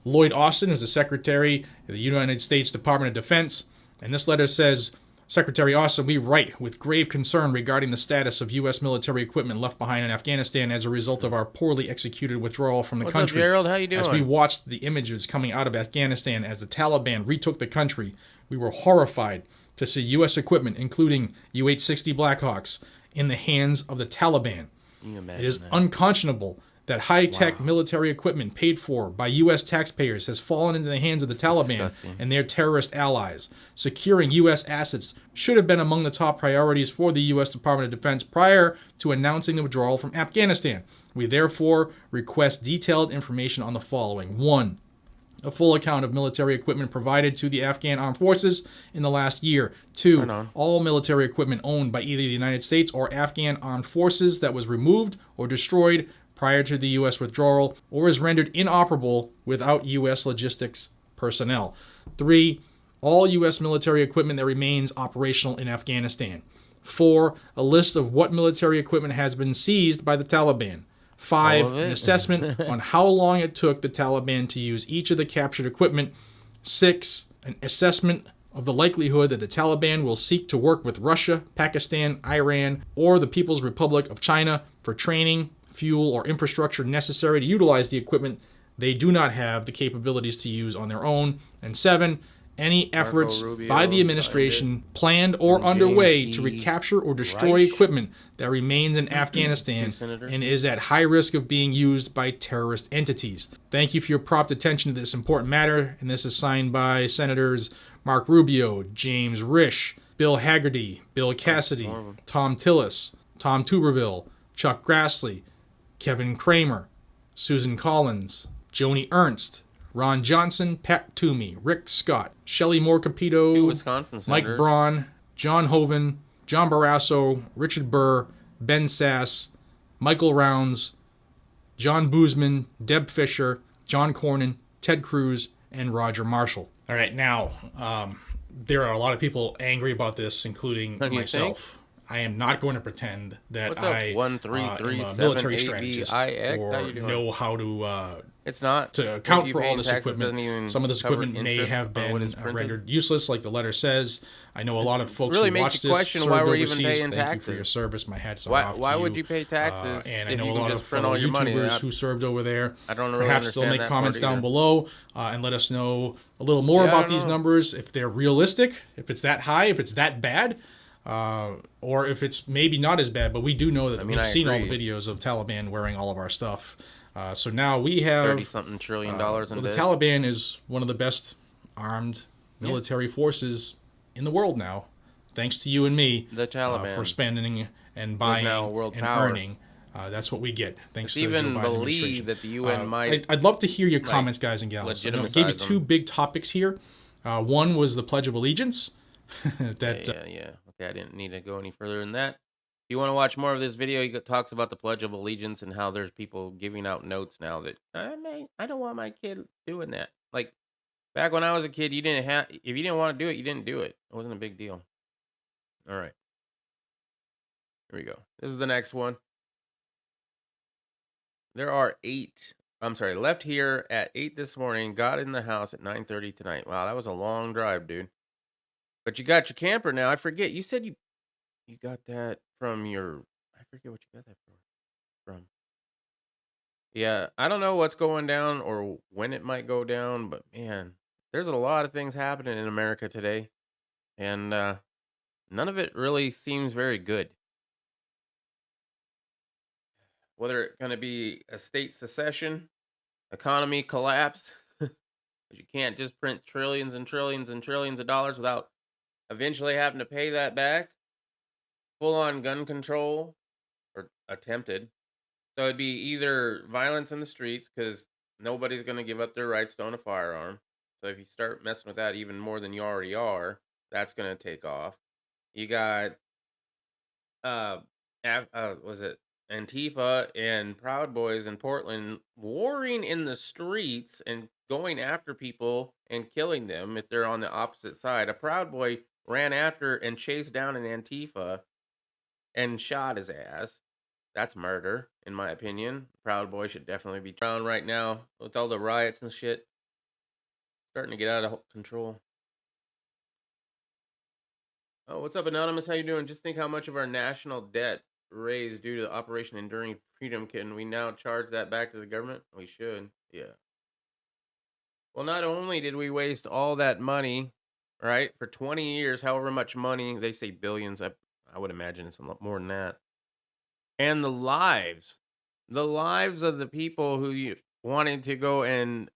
Lloyd Austin, who's the Secretary of the United States Department of Defense. And this letter says, Secretary Austin, we write with grave concern regarding the status of U.S. military equipment left behind in Afghanistan as a result of our poorly executed withdrawal from the country. What's up, Gerald? How you doing? As we watched the images coming out of Afghanistan as the Taliban retook the country, we were horrified to see U.S. equipment, including UH-60 Blackhawks, in the hands of the Taliban. Can you imagine It is that? unconscionable that high-tech military equipment paid for by U.S. taxpayers has fallen into the hands of the Taliban disgusting. and their terrorist allies. Securing U.S. assets should have been among the top priorities for the U.S. Department of Defense prior to announcing the withdrawal from Afghanistan. We therefore request detailed information on the following. 1. A full account of military equipment provided to the Afghan armed forces in the last year. 2. All military equipment owned by either the United States or Afghan armed forces that was removed or destroyed prior to the U.S. withdrawal or is rendered inoperable without U.S. logistics personnel. 3. All U.S. military equipment that remains operational in Afghanistan. 4. A list of what military equipment has been seized by the Taliban. 5. An assessment on how long it took the Taliban to use each of the captured equipment. 6. An assessment of the likelihood that the Taliban will seek to work with Russia, Pakistan, Iran, or the People's Republic of China for training, fuel, or infrastructure necessary to utilize the equipment they do not have the capabilities to use on their own. And 7. Any efforts by the administration planned or underway to recapture or destroy equipment that remains in Afghanistan and is at high risk of being used by terrorist entities. Thank you for your prompt attention to this important matter, and this is signed by Senators Mark Rubio, James Risch, Bill Hagerty, Bill Cassidy, Tom Tillis, Tom Tuberville, Chuck Grassley, Kevin Kramer, Susan Collins, Joni Ernst, Ron Johnson, Pat Toomey, Rick Scott, Shelley Moore Capito, Mike Braun, John Hoven, John Barrasso, Richard Burr, Ben Sass, Michael Rounds, John Boozman, Deb Fisher, John Cornyn, Ted Cruz, and Roger Marshall. All right, now, there are a lot of people angry about this, including myself. I am not going to pretend that I am a military strategist or know how to to account for all this equipment. Some of this equipment may have been rendered useless, like the letter says. I know a lot of folks really who watch this question why we're even paying Thank taxes. you for your service. My hat's off to you. Why would you pay taxes and I if know you a can lot just of print fellow all your money? YouTubers who served over there. I don't really Perhaps they'll understand make that comments part down either. below and let us know a little more about these numbers, if they're realistic, if it's that high, if it's that bad. Or if it's maybe not as bad, but we do know that we've seen all the videos of Taliban wearing all of our stuff. So now we have $30-something trillion in debt. The Taliban is one of the best armed military forces in the world now, thanks to you and me. The Taliban for spending and buying and earning. That's what we get. Thanks to the Joe Biden believe that the UN might. I'd love to hear your comments, guys and gals. I gave you two big topics here. One was the Pledge of Allegiance. Yeah. Okay, I didn't need to go any further than that. If you want to watch more of this video, he talks about the Pledge of Allegiance and how there's people giving out notes now that I don't want my kid doing that. Like back when I was a kid, you didn't have if you didn't want to do it, you didn't do it. It wasn't a big deal. All right, here we go. This is the next one. There are left here at 8 this morning. Got in the house at 9:30 tonight. Wow, that was a long drive, dude. But you got your camper now. I forget. You said you got that from your. I forget what you got that from. Yeah, I don't know what's going down or when it might go down, but man, there's a lot of things happening in America today, and none of it really seems very good. Whether it's going to be a state secession, economy collapse, you can't just print trillions and trillions and trillions of dollars without eventually having to pay that back. Full on gun control, or attempted. So it'd be either violence in the streets because nobody's going to give up their rights to own a firearm. So if you start messing with that even more than you already are, that's going to take off. You got, was it Antifa and Proud Boys in Portland warring in the streets and going after people and killing them if they're on the opposite side. A Proud Boy ran after and chased down an Antifa and shot his ass. That's murder, in my opinion. Proud Boy should definitely be around right now with all the riots and shit. Starting to get out of control. Oh, what's up, Anonymous? How you doing? Just think how much of our national debt raised due to Operation Enduring Freedom. Can we now charge that back to the government? We should, yeah. Well, not only did we waste all that money, right, for 20 years, however much money, they say billions, I would imagine it's a lot more than that. And the lives of the people who wanted to go and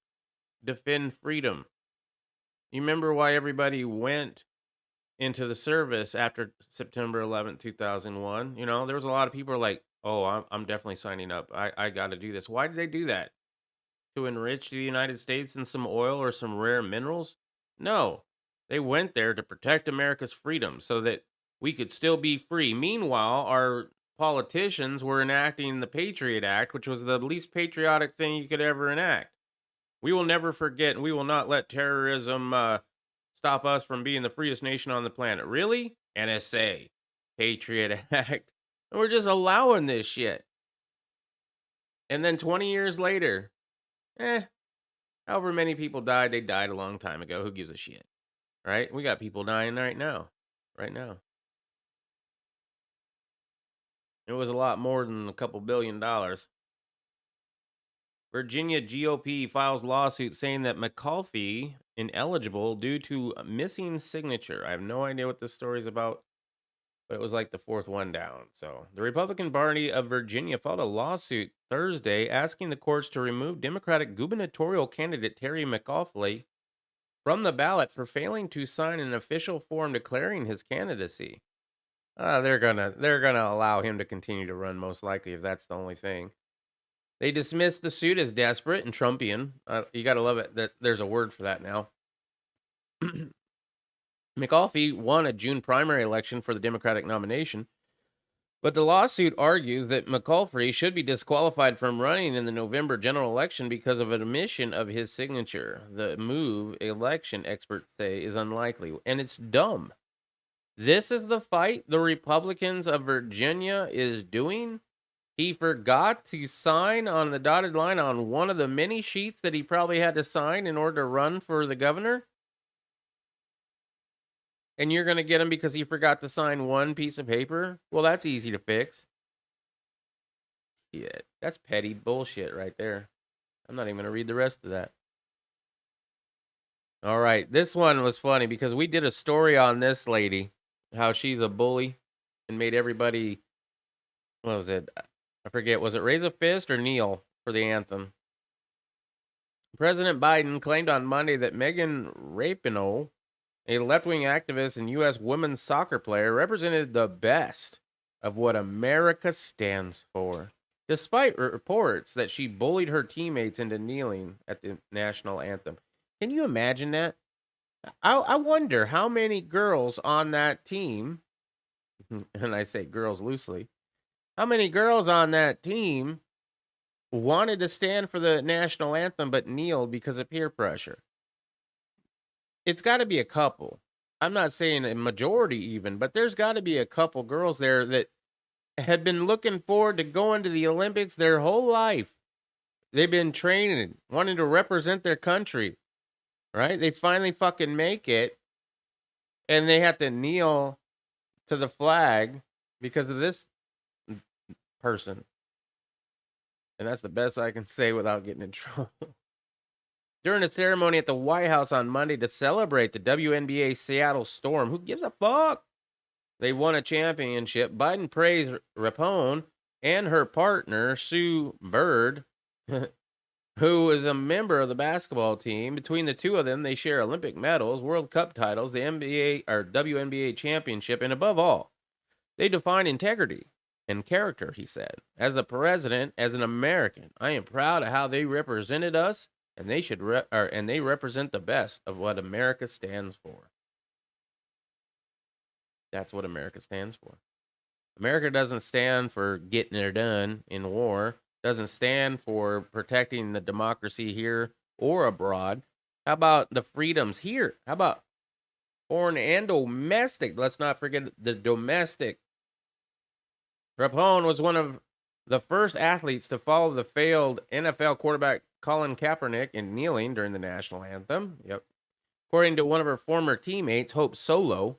defend freedom. You remember why everybody went into the service after September 11th, 2001? You know, there was a lot of people like, oh, I'm definitely signing up. I got to do this. Why did they do that? To enrich the United States in some oil or some rare minerals? No, they went there to protect America's freedom so that we could still be free. Meanwhile, our politicians were enacting the Patriot Act, which was the least patriotic thing you could ever enact. We will never forget, and we will not let terrorism stop us from being the freest nation on the planet. Really? NSA, Patriot Act. And we're just allowing this shit. And then 20 years later, however many people died, they died a long time ago. Who gives a shit? Right? We got people dying right now. Right now. It was a lot more than a couple $1 billion. Virginia GOP files lawsuit saying that McAuliffe ineligible due to a missing signature. I have no idea what this story is about, but it was like the fourth one down. So the Republican Party of Virginia filed a lawsuit Thursday asking the courts to remove Democratic gubernatorial candidate Terry McAuliffe from the ballot for failing to sign an official form declaring his candidacy. They're gonna allow him to continue to run, most likely, if that's the only thing. They dismissed the suit as desperate and Trumpian. You gotta love it that there's a word for that now. McAuliffe won a June primary election for the Democratic nomination, but the lawsuit argues that McAuliffe should be disqualified from running in the November general election because of an omission of his signature. The move, election experts say, is unlikely, and it's dumb. This is the fight the Republicans of Virginia is doing. He forgot to sign on the dotted line on one of the many sheets that he probably had to sign in order to run for the governor. And you're going to get him because he forgot to sign one piece of paper? Well, that's easy to fix. Yeah, that's petty bullshit right there. I'm not even going to read the rest of that. All right, this one was funny because we did a story on this lady, how she's a bully and made everybody, what was it? I forget, was it raise a fist or kneel for the anthem? President Biden claimed on Monday that Megan Rapinoe, a left-wing activist and U.S. women's soccer player, represented the best of what America stands for, despite reports that she bullied her teammates into kneeling at the national anthem. Can you imagine that? I wonder how many girls on that team, and I say girls loosely, how many girls on that team wanted to stand for the national anthem but kneeled because of peer pressure? It's got to be a couple. I'm not saying a majority even, but there's got to be a couple girls there that had been looking forward to going to the Olympics their whole life. They've been training, wanting to represent their country, right? They finally fucking make it. And they had to kneel to the flag because of this person. And that's the best I can say without getting in trouble. During a ceremony at the White House on Monday to celebrate the WNBA Seattle Storm, who gives a fuck? They won a championship. Biden praised Rapone and her partner, Sue Bird, who is a member of the basketball team. Between the two of them, they share Olympic medals, World Cup titles, the NBA or WNBA championship, and above all, they define integrity and character, he said. As a president, as an American, I am proud of how they represented us, and they represent the best of what America stands for. That's what America stands for. America doesn't stand for getting it done in war, doesn't stand for protecting the democracy here or abroad. How about the freedoms here? How about foreign and domestic? Let's not forget the domestic. Rapone was one of the first athletes to follow the failed NFL quarterback Colin Kaepernick in kneeling during the national anthem. Yep. According to one of her former teammates, Hope Solo,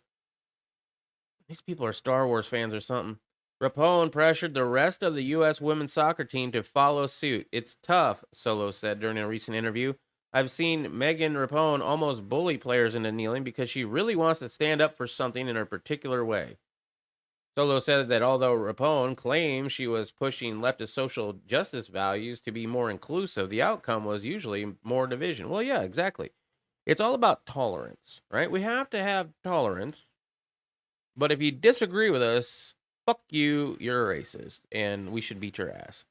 these people are Star Wars fans or something. Rapone pressured the rest of the U.S. women's soccer team to follow suit. It's tough, Solo said during a recent interview. I've seen Megan Rapone almost bully players into kneeling because she really wants to stand up for something in a particular way. Solo said that although Rapone claimed she was pushing leftist social justice values to be more inclusive, the outcome was usually more division. Well, yeah, exactly. It's all about tolerance, right? We have to have tolerance. But if you disagree with us, fuck you, you're a racist, and we should beat your ass.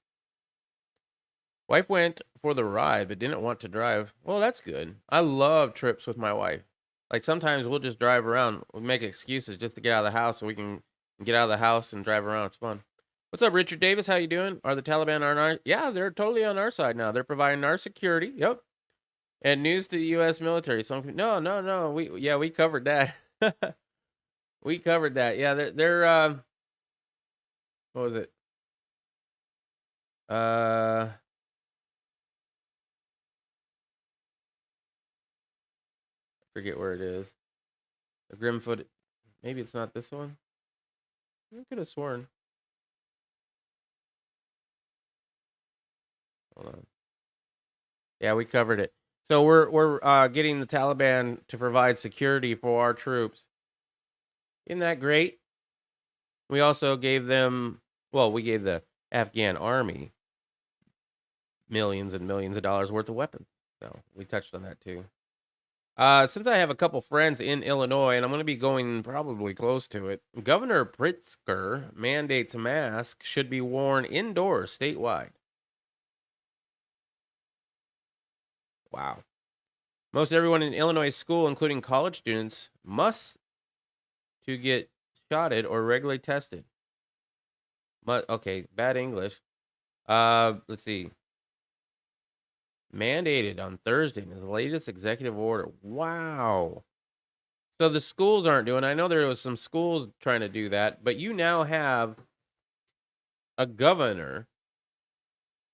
Wife went for the ride, but didn't want to drive. Well, that's good. I love trips with my wife. Like, sometimes we'll just drive around. We'll make excuses just to get out of the house so we can get out of the house and drive around. It's fun. What's up, Richard Davis? How you doing? Are the Taliban on our... Yeah, they're totally on our side now. They're providing our security. Yep. And news to the U.S. military. No. We covered that. We covered that. Yeah, they're what was it? Forget where it is. The Grimfoot. Maybe it's not this one. I could have sworn. Hold on. Yeah, we covered it. So we're getting the Taliban to provide security for our troops. Isn't that great? We also gave them, we gave the Afghan army millions and millions of dollars worth of weapons. So we touched on that too. Since I have a couple friends in Illinois, and I'm going to be going probably close to it, Governor Pritzker mandates masks should be worn indoors statewide. Wow. Most everyone in Illinois school, including college students, must to get shotted or regularly tested. Okay, bad English. Let's see. Mandated on Thursday in his latest executive order. Wow. So the schools aren't doing. I know there was some schools trying to do that, but you now have a governor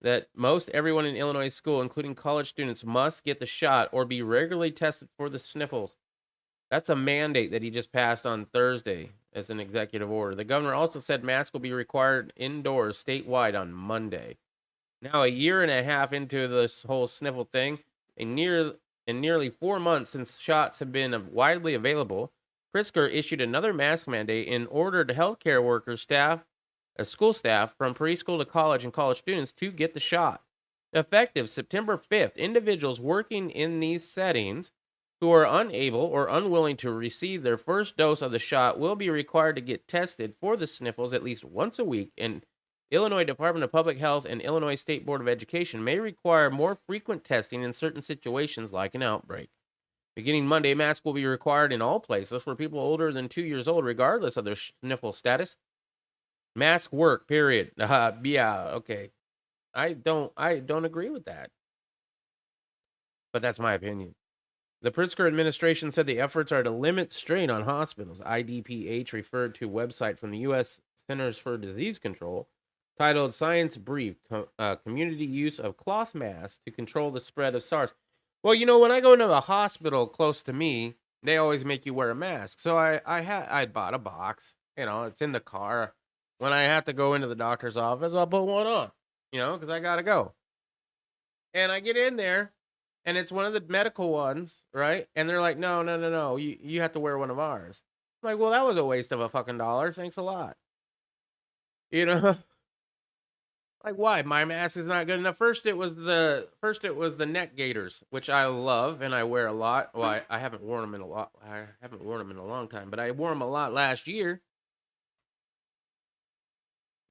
that most everyone in Illinois school, including college students, must get the shot or be regularly tested for the sniffles. That's a mandate that he just passed on Thursday as an executive order. The governor also said masks will be required indoors statewide on Monday. Now, a year and a half into this whole sniffle thing, in nearly 4 months since shots have been widely available, Pritzker issued another mask mandate and ordered healthcare workers, school staff from preschool to college and college students to get the shot. Effective September 5th, individuals working in these settings who are unable or unwilling to receive their first dose of the shot will be required to get tested for the sniffles at least once a week, and Illinois Department of Public Health and Illinois State Board of Education may require more frequent testing in certain situations like an outbreak. Beginning Monday, masks will be required in all places for people older than 2 years old, regardless of their sniffle status. Mask work, period. Yeah, okay. I don't agree with that. But that's my opinion. The Pritzker administration said the efforts are to limit strain on hospitals. IDPH referred to a website from the U.S. Centers for Disease Control titled Science Brief, Community Use of Cloth Masks to Control the Spread of SARS. Well, when I go into a hospital close to me, they always make you wear a mask. So I bought a box. It's in the car. When I have to go into the doctor's office, I'll put one on. Because I gotta go. And I get in there, and it's one of the medical ones, right? And they're like, no, no, no, no, you have to wear one of ours. I'm like, well, that was a waste of a fucking $1. Thanks a lot. Like, why? My mask is not good enough. First it was the neck gaiters, which I love and I wear a lot. Well, I haven't worn them in a lot. I haven't worn them in a long time, but I wore them a lot last year.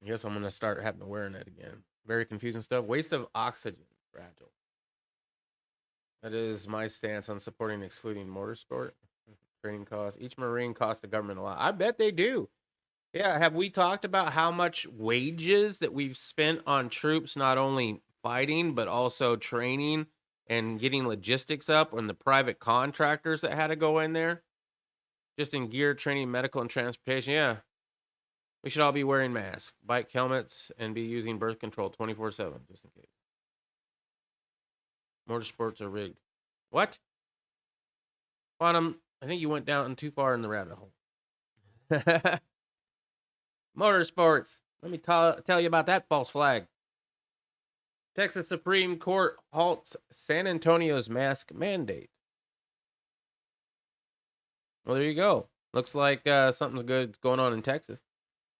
I guess I'm gonna start having to wearing it again. Very confusing stuff. Waste of oxygen. Fragile. That is my stance on supporting excluding motorsport. Training costs. Each Marine costs the government a lot. I bet they do. Yeah, have we talked about how much wages that we've spent on troops not only fighting, but also training and getting logistics up, and the private contractors that had to go in there? Just in gear, training, medical, and transportation. Yeah. We should all be wearing masks, bike helmets, and be using birth control 24/7, just in case. Motorsports are rigged. What? Quantum, I think you went down too far in the rabbit hole. Motorsports. Let me tell you about that false flag. Texas Supreme Court halts San Antonio's mask mandate. Well, there you go. Looks like something good going on in Texas.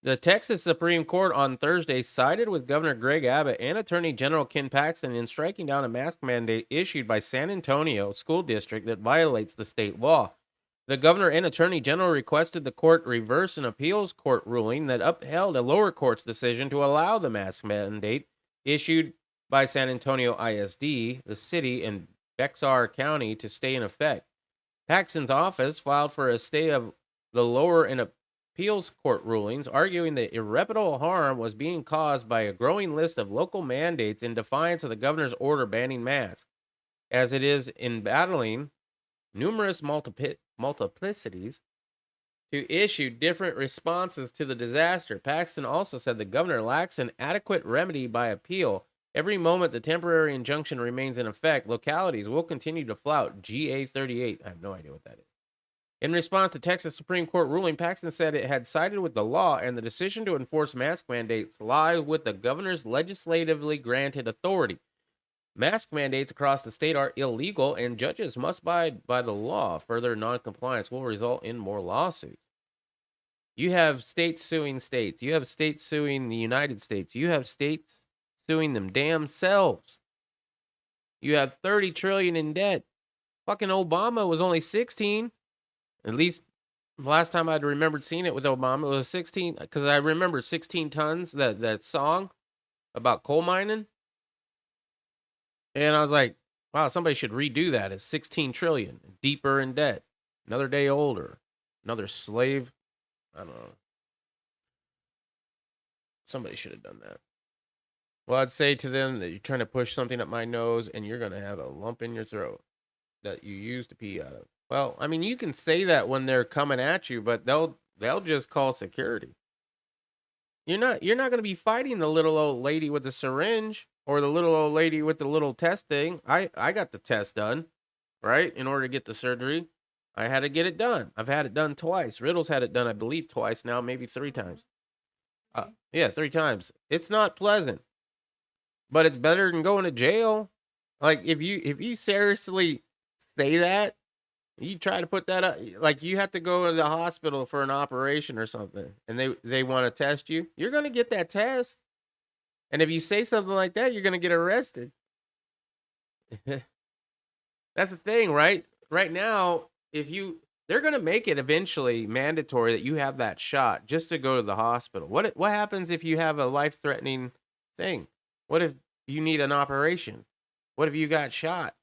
The Texas Supreme Court on Thursday sided with Governor Greg Abbott and Attorney General Ken Paxton in striking down a mask mandate issued by San Antonio School District that violates the state law. The governor and attorney general requested the court reverse an appeals court ruling that upheld a lower court's decision to allow the mask mandate issued by San Antonio ISD, the city, and Bexar County to stay in effect. Paxton's office filed for a stay of the lower and appeals court rulings, arguing that irreparable harm was being caused by a growing list of local mandates in defiance of the governor's order banning masks, as it is in battling numerous multiplicities to issue different responses to the disaster. Paxton also said the governor lacks an adequate remedy by appeal. Every moment the temporary injunction remains in effect, localities will continue to flout GA 38. I have no idea what that is. In response to Texas Supreme Court ruling, Paxton said it had sided with the law and the decision to enforce mask mandates lies with the governor's legislatively granted authority. Mask mandates across the state are illegal, and judges must abide by the law. Further noncompliance will result in more lawsuits. You have states suing states. You have states suing the United States. You have states suing them damn selves. You have $30 trillion in debt. Fucking Obama was only 16. At least last time I'd remembered seeing it with Obama, it was 16, because I remember 16 tons, that song about coal mining. And I was like, wow, somebody should redo that as 16 trillion, deeper in debt, another day older, another slave. I don't know. Somebody should have done that. Well, I'd say to them that you're trying to push something up my nose and you're going to have a lump in your throat that you used to pee out of. Well, I mean, you can say that when they're coming at you, but they'll just call security. You're not going to be fighting the little old lady with the syringe or the little old lady with the little test thing. I got the test done, right? In order to get the surgery, I had to get it done. I've had it done twice. Riddle's had it done, I believe, twice now, maybe 3 times. Yeah, 3 times. It's not pleasant, but it's better than going to jail. Like if you seriously say that, you try to put that up, like you have to go to the hospital for an operation or something, and they want to test you, you're going to get that test. And if you say something like that, you're going to get arrested. That's the thing, right? Right now, they're going to make it eventually mandatory that you have that shot just to go to the hospital. What happens if you have a life-threatening thing? What if you need an operation? What if you got shot?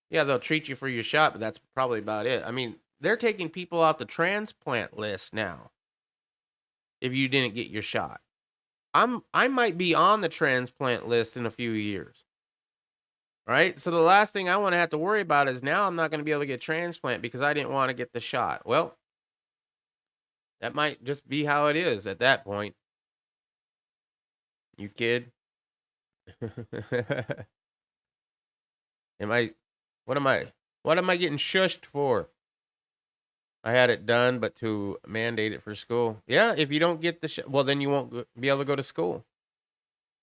Yeah, they'll treat you for your shot, but that's probably about it. I mean, they're taking people off the transplant list now if you didn't get your shot. I might be on the transplant list in a few years. Right? So the last thing I want to have to worry about is now I'm not going to be able to get transplant because I didn't want to get the shot. Well, that might just be how it is at that point. You kid. What am I getting shushed for? I had it done, but to mandate it for school. Yeah, if you don't get the well, then you won't be able to go to school.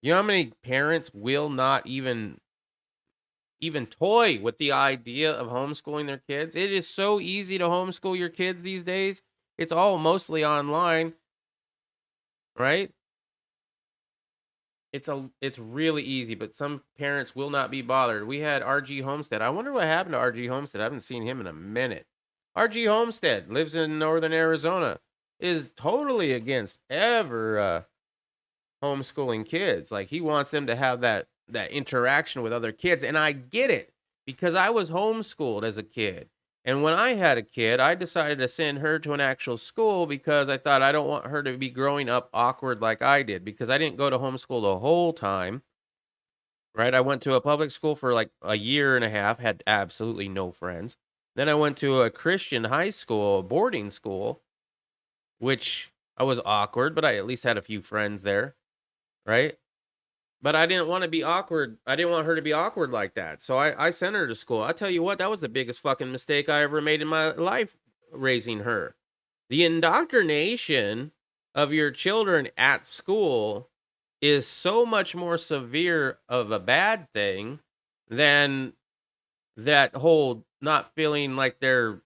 You know how many parents will not even toy with the idea of homeschooling their kids? It is so easy to homeschool your kids these days. It's all mostly online, right? It's really easy, but some parents will not be bothered. We had RG Homestead. I wonder what happened to RG Homestead. I haven't seen him in a minute. RG Homestead lives in northern Arizona. Is totally against ever homeschooling kids. Like, he wants them to have that interaction with other kids, and I get it because I was homeschooled as a kid. And when I had a kid, I decided to send her to an actual school because I thought I don't want her to be growing up awkward like I did, because I didn't go to homeschool the whole time, right? I went to a public school for like a year and a half, had absolutely no friends. Then I went to a Christian high school, boarding school, which I was awkward, but I at least had a few friends there, right? But I didn't want to be awkward. I didn't want her to be awkward like that. So I sent her to school. I tell you what, that was the biggest fucking mistake I ever made in my life, raising her. The indoctrination of your children at school is so much more severe of a bad thing than that whole not feeling like they're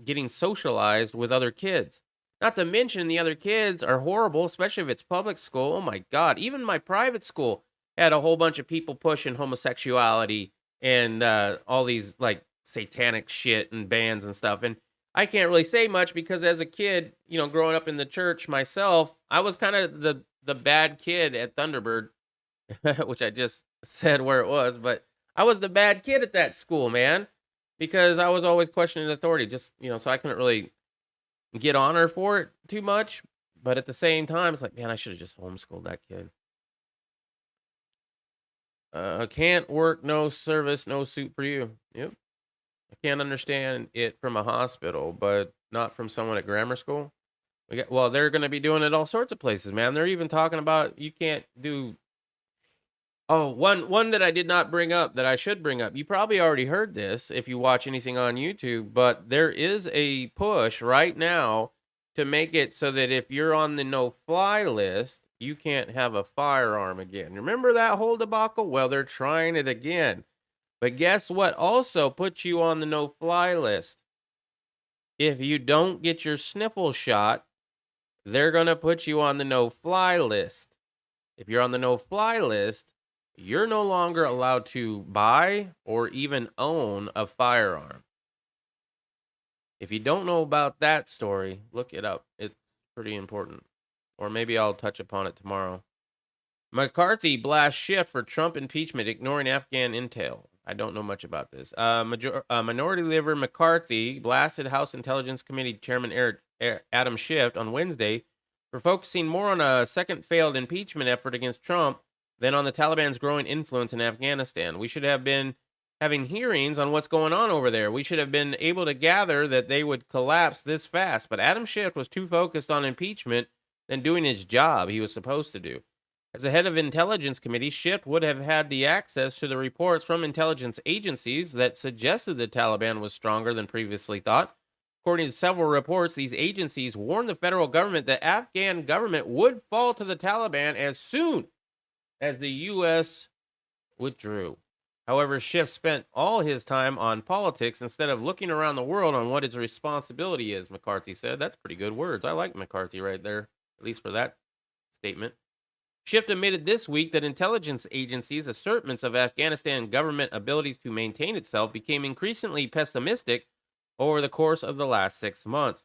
getting socialized with other kids. Not to mention the other kids are horrible, especially if it's public school. Oh my God. Even my private school had a whole bunch of people pushing homosexuality and all these like satanic shit and bands and stuff. And I can't really say much because as a kid, you know, growing up in the church myself, I was kind of the bad kid at Thunderbird, which I just said where it was. But I was the bad kid at that school, man, because I was always questioning authority. Just, you know, so I couldn't really get on her for it too much, but at the same time, it's like, man, I should have just homeschooled that kid. Can't work, no service, no suit for you. Yep. I can't understand it from a hospital, but not from someone at grammar school. Well, they're going to be doing it all sorts of places, man. They're even talking about you can't do. Oh, one that I did not bring up that I should bring up. You probably already heard this if you watch anything on YouTube, but there is a push right now to make it so that if you're on the no-fly list, you can't have a firearm again. Remember that whole debacle? Well, they're trying it again. But guess what also puts you on the no-fly list? If you don't get your sniffle shot, they're going to put you on the no-fly list. If you're on the no-fly list, you're no longer allowed to buy or even own a firearm. If you don't know about that story, look it up. It's pretty important. Or maybe I'll touch upon it tomorrow. McCarthy blasts shift for Trump impeachment, ignoring Afghan intel. I don't know much about this. Minority Leader McCarthy blasted House Intelligence Committee Chairman Adam Schiff on Wednesday for focusing more on a second failed impeachment effort against Trump than on the Taliban's growing influence in Afghanistan. We should have been having hearings on what's going on over there. We should have been able to gather that they would collapse this fast. But Adam Schiff was too focused on impeachment than doing his job he was supposed to do. As the head of Intelligence Committee, Schiff would have had the access to the reports from intelligence agencies that suggested the Taliban was stronger than previously thought. According to several reports, these agencies warned the federal government that Afghan government would fall to the Taliban as soon as the U.S. withdrew. However, Schiff spent all his time on politics instead of looking around the world on what his responsibility is, McCarthy said. That's pretty good words. I like McCarthy right there, at least for that statement. Schiff admitted this week that intelligence agencies' assertments of Afghanistan government abilities to maintain itself became increasingly pessimistic over the course of the last 6 months.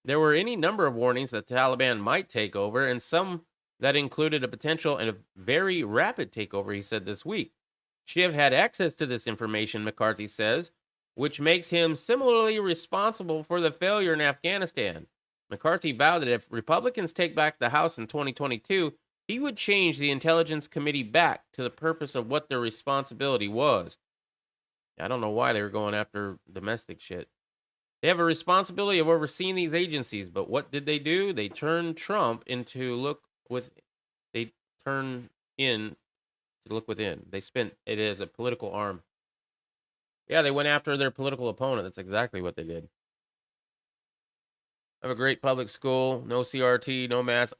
There were any number of warnings that the Taliban might take over, and some that included a potential and a very rapid takeover, he said this week. Schiff had access to this information, McCarthy says, which makes him similarly responsible for the failure in Afghanistan. McCarthy vowed that if Republicans take back the House in 2022, he would change the Intelligence Committee back to the purpose of what their responsibility was. I don't know why they were going after domestic shit. They have a responsibility of overseeing these agencies, but what did they do? They turned Trump into they turn in to look within. They spent it as a political arm. Yeah, they went after their political opponent. That's exactly what they did. have a great public school, no CRT, no mask.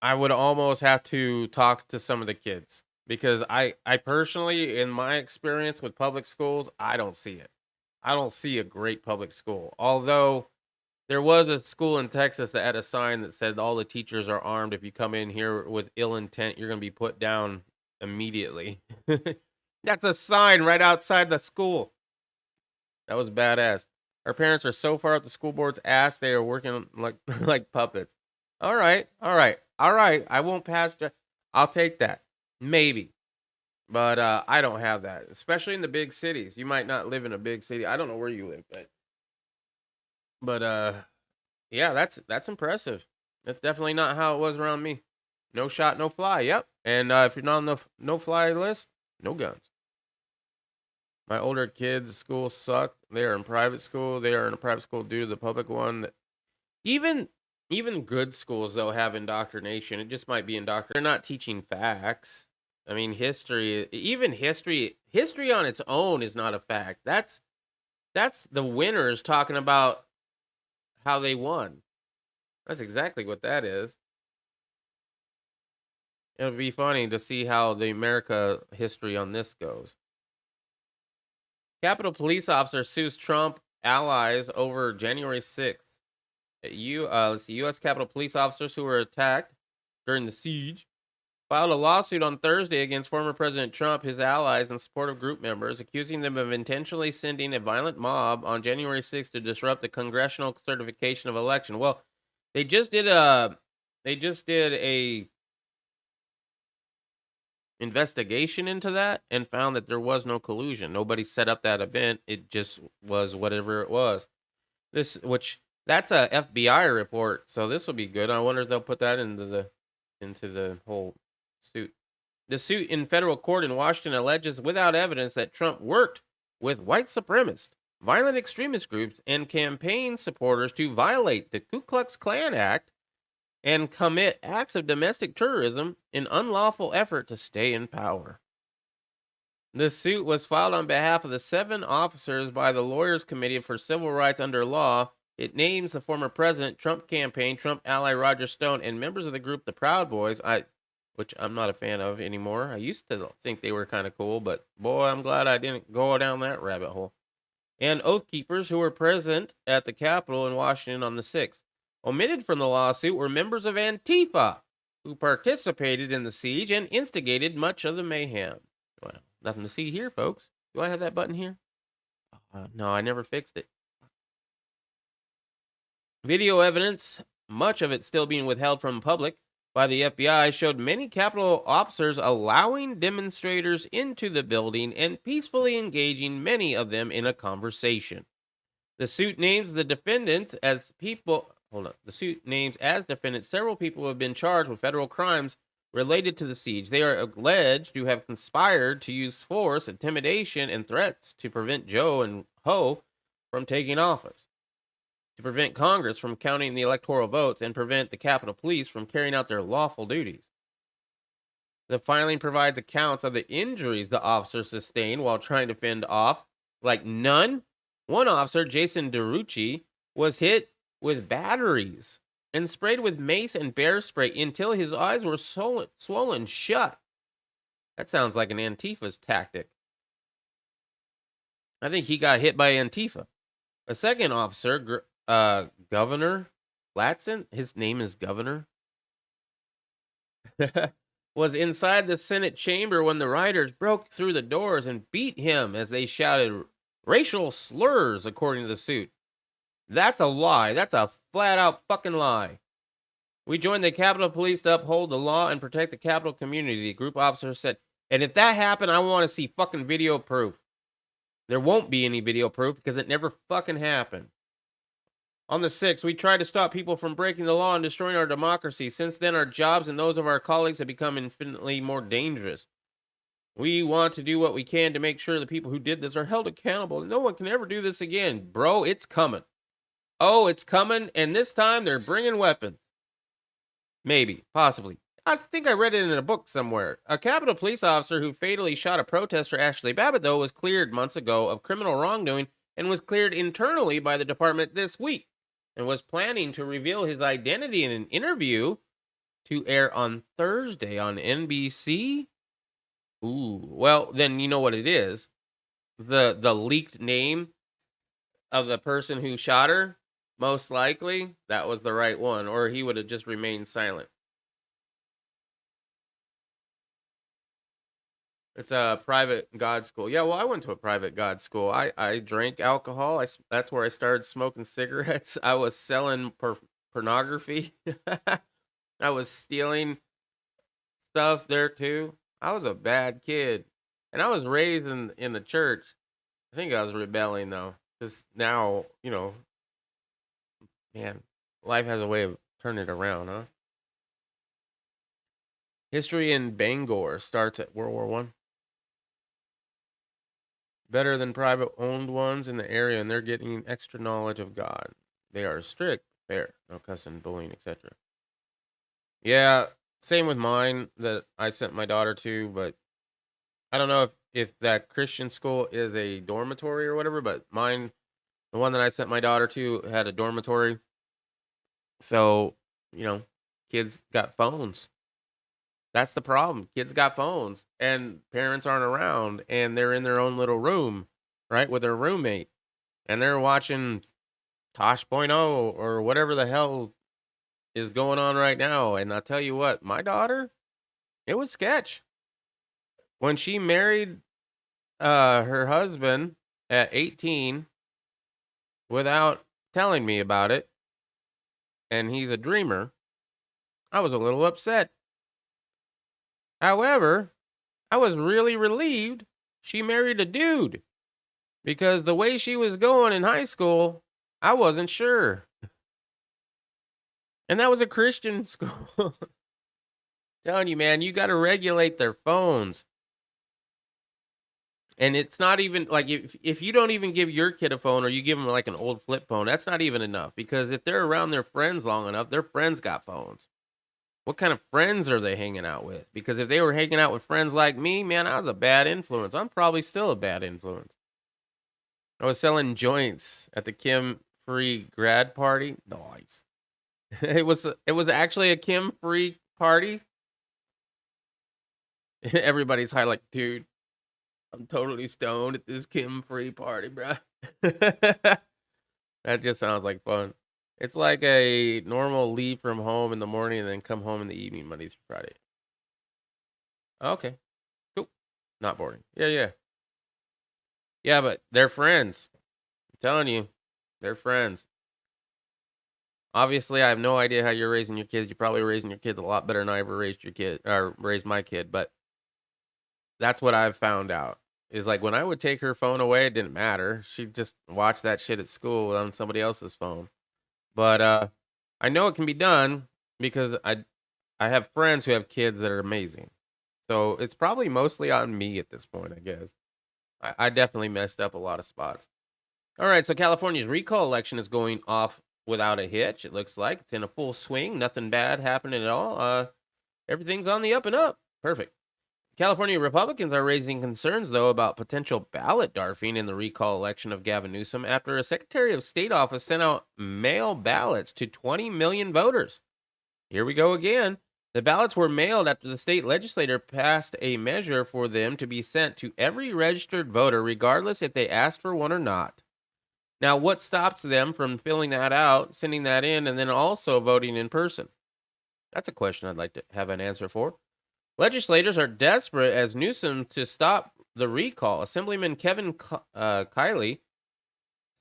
I would almost have to talk to some of the kids because I personally, in my experience with public schools, I don't see it. I don't see a great public school. Although there was a school in Texas that had a sign that said all the teachers are armed. If you come in here with ill intent, you're going to be put down immediately. That's a sign right outside the school. That was badass. Our parents are so far up the school board's ass, they are working like like puppets. All right. I won't pass. I'll take that. Maybe. But I don't have that, especially in the big cities. You might not live in a big city. I don't know where you live, but yeah, that's impressive. That's definitely not how it was around me. No shot, no fly. Yep. And if you're not on the no fly list, no guns. My older kids' schools suck. They are in private school. They are in a private school due to the public one. Even good schools though have indoctrination. It just might be indoctrination. They're not teaching facts. I mean, history on its own is not a fact. That's the winners talking about how they won. That's exactly what that is. It'll be funny to see how the America history on this goes. Capitol police officer sues Trump allies over January 6th. U.S. Capitol police officers who were attacked during the siege filed a lawsuit on Thursday against former President Trump, his allies, and supportive group members, accusing them of intentionally sending a violent mob on January 6th to disrupt the congressional certification of election. Well, they just did a investigation into that and found that there was no collusion. Nobody set up that event. It just was whatever it was. That's a FBI report, so this will be good. I wonder if they'll put that into the whole suit. The suit in federal court in Washington alleges without evidence that Trump worked with white supremacist, violent extremist groups, and campaign supporters to violate the Ku Klux Klan Act and commit acts of domestic terrorism in unlawful effort to stay in power. The suit was filed on behalf of the 7 officers by the Lawyers Committee for Civil Rights Under Law. It names the former president, Trump campaign, Trump ally Roger Stone, and members of the group the Proud Boys, which I'm not a fan of anymore. I used to think they were kind of cool, but boy, I'm glad I didn't go down that rabbit hole. And Oath Keepers who were present at the Capitol in Washington on the 6th. Omitted from the lawsuit were members of Antifa, who participated in the siege and instigated much of the mayhem. Well, nothing to see here, folks. Do I have that button here? No, I never fixed it. Video evidence, much of it still being withheld from the public by the FBI, showed many Capitol officers allowing demonstrators into the building and peacefully engaging many of them in a conversation. The suit names the defendants as people... The suit names as defendants several people who have been charged with federal crimes related to the siege. They are alleged to have conspired to use force, intimidation, and threats to prevent Joe and Ho from taking office, to prevent Congress from counting the electoral votes, and prevent the Capitol Police from carrying out their lawful duties. The filing provides accounts of the injuries the officers sustained while trying to fend off, like none. One officer, Jason DeRucci, was hit with batteries and sprayed with mace and bear spray until his eyes were swollen shut. That sounds like an Antifa's tactic. I think he got hit by Antifa. A second officer, Governor Latson, his name is Governor, was inside the Senate chamber when the rioters broke through the doors and beat him as they shouted racial slurs, according to the suit. That's a lie. That's a flat-out fucking lie. We joined the Capitol Police to uphold the law and protect the Capitol community, the group officer said. And if that happened, I want to see fucking video proof. There won't be any video proof because it never fucking happened. On the 6th, we tried to stop people from breaking the law and destroying our democracy. Since then, our jobs and those of our colleagues have become infinitely more dangerous. We want to do what we can to make sure the people who did this are held accountable. No one can ever do this again. Bro, it's coming. Oh, it's coming, and this time they're bringing weapons. Maybe, possibly. I think I read it in a book somewhere. A Capitol Police officer who fatally shot a protester, Ashley Babbitt, though, was cleared months ago of criminal wrongdoing and was cleared internally by the department this week and was planning to reveal his identity in an interview to air on Thursday on NBC. Ooh, well, then you know what it is. The leaked name of the person who shot her, most likely, that was the right one, or he would have just remained silent. It's a private God school. Yeah, well, I went to a private God school. I drank alcohol. That's where I started smoking cigarettes. I was selling pornography. I was stealing stuff there too. I was a bad kid. And I was raised in the church. I think I was rebelling though. Because now, man, life has a way of turning it around, huh? History in Bangor starts at World War I. Better than private owned ones in the area, and they're getting extra knowledge of God. They are strict, fair, no cussing, bullying, etc. Yeah, same with mine that I sent my daughter to, but I don't know if that Christian school is a dormitory or whatever, but mine, the one that I sent my daughter to, had a dormitory. So, kids got phones. That's the problem. Kids got phones and parents aren't around and they're in their own little room, right, with their roommate. And they're watching Tosh.0 or whatever the hell is going on right now. And I'll tell you what, my daughter, it was sketch. When she married her husband at 18 without telling me about it, and he's a dreamer, I was a little upset. However, I was really relieved she married a dude because the way she was going in high school, I wasn't sure. And that was a Christian school. Telling you, man, you got to regulate their phones. And it's not even like if you don't even give your kid a phone or you give them like an old flip phone, that's not even enough because if they're around their friends long enough, their friends got phones. What kind of friends are they hanging out with? Because if they were hanging out with friends like me, man, I was a bad influence. I'm probably still a bad influence. I was selling joints at the Kim Free grad party. Nice. It was actually a Kim Free party. Everybody's high like, dude, I'm totally stoned at this Kim Free party, bro. That just sounds like fun. It's like a normal leave from home in the morning and then come home in the evening, Monday through Friday. Okay, cool. Not boring. Yeah. Yeah, but they're friends. I'm telling you, they're friends. Obviously, I have no idea how you're raising your kids. You're probably raising your kids a lot better than I ever raised your kid or raised my kid. But that's what I've found out. Is like when I would take her phone away, it didn't matter. She'd just watch that shit at school on somebody else's phone. But I know it can be done because I have friends who have kids that are amazing. So it's probably mostly on me at this point, I guess. I definitely messed up a lot of spots. All right, so California's recall election is going off without a hitch, it looks like. It's in a full swing. Nothing bad happening at all. Everything's on the up and up. Perfect. California Republicans are raising concerns, though, about potential ballot darfing in the recall election of Gavin Newsom after a Secretary of State office sent out mail ballots to 20 million voters. Here we go again. The ballots were mailed after the state legislature passed a measure for them to be sent to every registered voter, regardless if they asked for one or not. Now, what stops them from filling that out, sending that in, and then also voting in person? That's a question I'd like to have an answer for. Legislators are desperate as Newsom to stop the recall. Assemblyman Kevin Kiley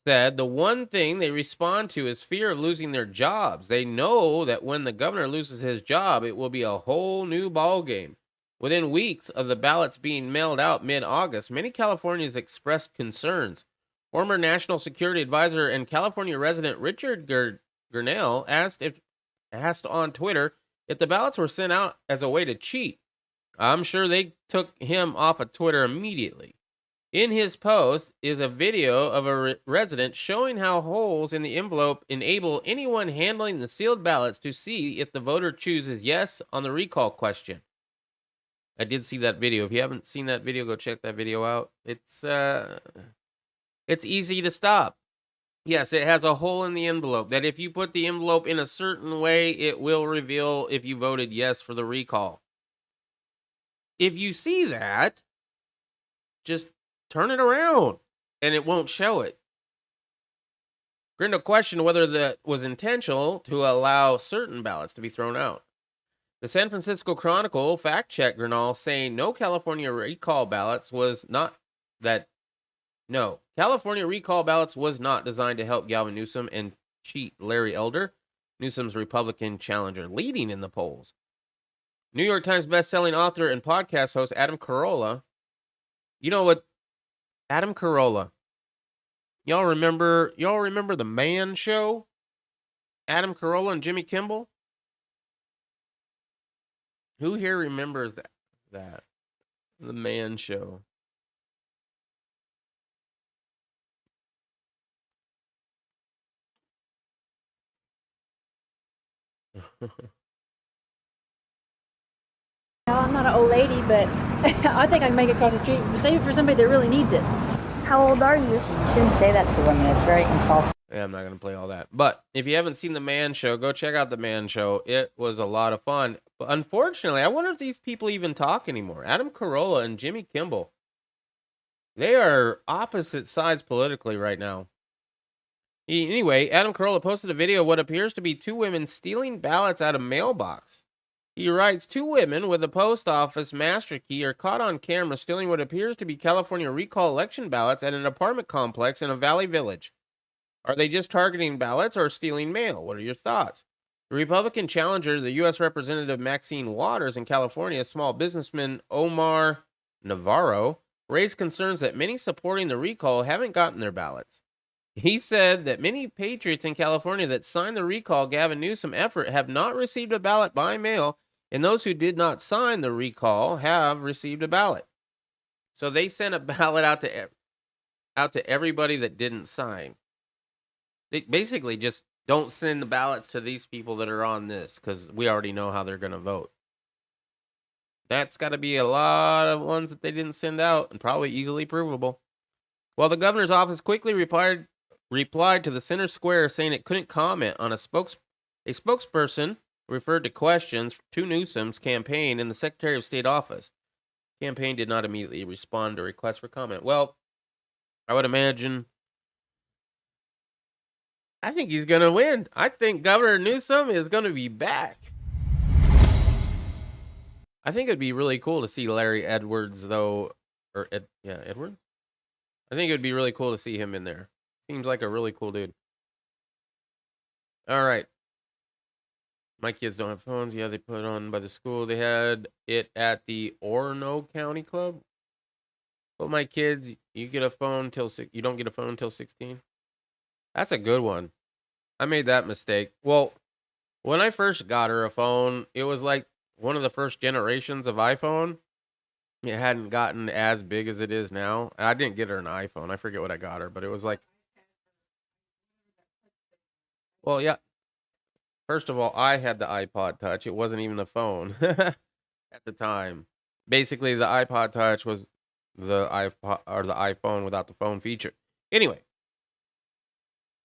said the one thing they respond to is fear of losing their jobs. They know that when the governor loses his job, it will be a whole new ballgame. Within weeks of the ballots being mailed out mid-August, many Californians expressed concerns. Former National Security Advisor and California resident Richard Gurnell asked on Twitter if the ballots were sent out as a way to cheat. I'm sure they took him off of Twitter immediately. In his post is a video of a resident showing how holes in the envelope enable anyone handling the sealed ballots to see if the voter chooses yes on the recall question. I did see that video. If you haven't seen that video, go check that video out. It's It's easy to stop. Yes, it has a hole in the envelope that if you put the envelope in a certain way, it will reveal if you voted yes for the recall. If you see that, just turn it around and it won't show it. Grindle questioned whether that was intentional to allow certain ballots to be thrown out. The San Francisco Chronicle fact-checked Grinnell, saying California recall ballots was not designed to help Gavin Newsom and cheat Larry Elder, Newsom's Republican challenger, leading in the polls. New York Times best-selling author and podcast host Adam Carolla. You know what? Adam Carolla. Y'all remember the Man Show? Adam Carolla and Jimmy Kimmel? Who here remembers that? The Man Show. I'm not an old lady, but I think I can make it across the street. Save it for somebody that really needs it. How old are you? You shouldn't say that to women. It's very insulting. Yeah, I'm not going to play all that. But if you haven't seen The Man Show, go check out The Man Show. It was a lot of fun. But unfortunately, I wonder if these people even talk anymore. Adam Carolla and Jimmy Kimmel. They are opposite sides politically right now. Anyway, Adam Carolla posted a video of what appears to be two women stealing ballots out of mailbox. He writes, 2 women with a post office master key are caught on camera stealing what appears to be California recall election ballots at an apartment complex in a Valley Village. Are they just targeting ballots or stealing mail? What are your thoughts? The Republican challenger, the U.S. Representative Maxine Waters in California, small businessman Omar Navarro, raised concerns that many supporting the recall haven't gotten their ballots. He said that many patriots in California that signed the recall Gavin Newsom effort have not received a ballot by mail, and those who did not sign the recall have received a ballot. So they sent a ballot out to everybody that didn't sign. They basically just don't send the ballots to these people that are on this because we already know how they're going to vote. That's got to be a lot of ones that they didn't send out and probably easily provable. Well, the governor's office quickly replied to the Center Square saying it couldn't comment on a spokesperson referred to questions to Newsom's campaign in the Secretary of State office. The campaign did not immediately respond to requests for comment. Well, I would imagine. I think he's going to win. I think Governor Newsom is going to be back. I think it'd be really cool to see Larry Edwards, though. Edwards? I think it'd be really cool to see him in there. Seems like a really cool dude. All right. My kids don't have phones. Yeah, they put it on by the school. They had it at the Orono County Club. But my kids, you get a phone till you don't get a phone until 16. That's a good one. I made that mistake. Well, when I first got her a phone, it was like one of the first generations of iPhone. It hadn't gotten as big as it is now. I didn't get her an iPhone. I forget what I got her, but it was like, well, yeah. First of all, I had the iPod Touch. It wasn't even a phone at the time. Basically, the iPod Touch was the iPhone without the phone feature. Anyway,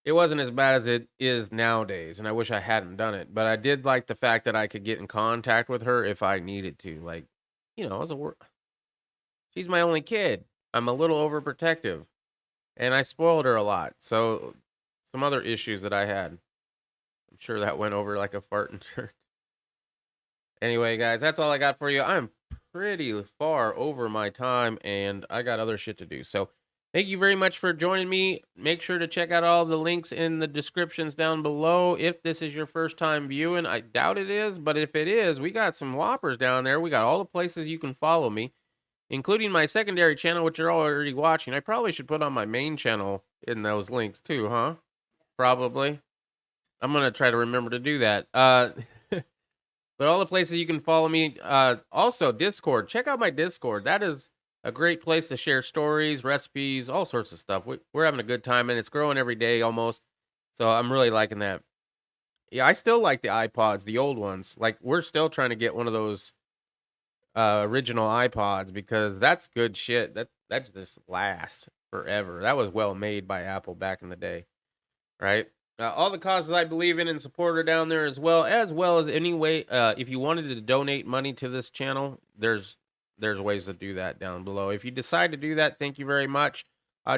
it wasn't as bad as it is nowadays, and I wish I hadn't done it. But I did like the fact that I could get in contact with her if I needed to. Like, she's my only kid. I'm a little overprotective, and I spoiled her a lot. So, some other issues that I had. I'm sure that went over like a fart in church. Anyway, guys, that's all I got for you. I'm pretty far over my time, and I got other shit to do. So, thank you very much for joining me. Make sure to check out all the links in the descriptions down below. If this is your first time viewing, I doubt it is, but if it is, we got some whoppers down there. We got all the places you can follow me, including my secondary channel, which you're already watching. I probably should put on my main channel in those links too, huh? Probably. I'm going to try to remember to do that. But all the places you can follow me. Also, Discord. Check out my Discord. That is a great place to share stories, recipes, all sorts of stuff. We're having a good time, and it's growing every day almost. So I'm really liking that. Yeah, I still like the iPods, the old ones. Like, we're still trying to get one of those original iPods because that's good shit. that just lasts forever. That was well made by Apple back in the day, right? All the causes I believe in and support are down there as well as any way. If you wanted to donate money to this channel, there's ways to do that down below. If you decide to do that, thank you very much.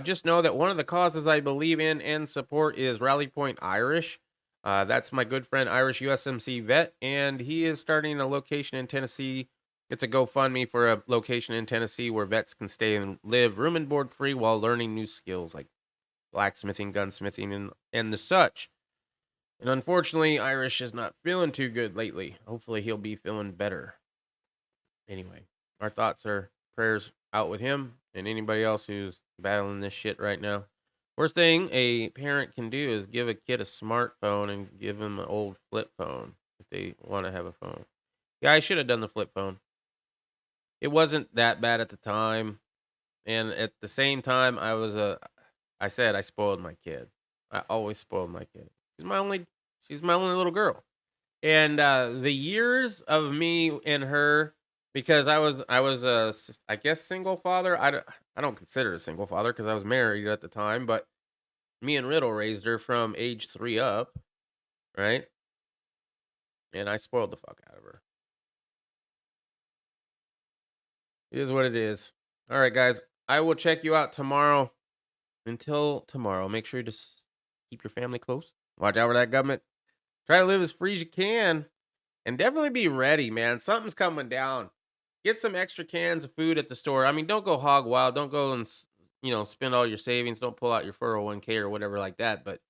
Just know that one of the causes I believe in and support is Rally Point Irish. That's my good friend Irish USMC vet, and he is starting a location in Tennessee. It's a GoFundMe for a location in Tennessee where vets can stay and live room and board free while learning new skills like blacksmithing, gunsmithing, and the such. And unfortunately, Irish is not feeling too good lately. Hopefully, he'll be feeling better. Anyway, our thoughts are prayers out with him and anybody else who's battling this shit right now. Worst thing a parent can do is give a kid a smartphone and give him an old flip phone if they want to have a phone. Yeah, I should have done the flip phone. It wasn't that bad at the time, and at the same time, I said I spoiled my kid. I always spoiled my kid. She's my only little girl, and the years of me and her, because I was I guess single father. I don't consider it a single father because I was married at the time, but me and Riddle raised her from age 3 up, right? And I spoiled the fuck out of her. It is what it is. All right, guys. I will check you out tomorrow. Until tomorrow, make sure you just keep your family close. Watch out for that government. Try to live as free as you can. And definitely be ready, man. Something's coming down. Get some extra cans of food at the store. I mean, don't go hog wild. Don't go and, spend all your savings. Don't pull out your 401k or whatever like that. But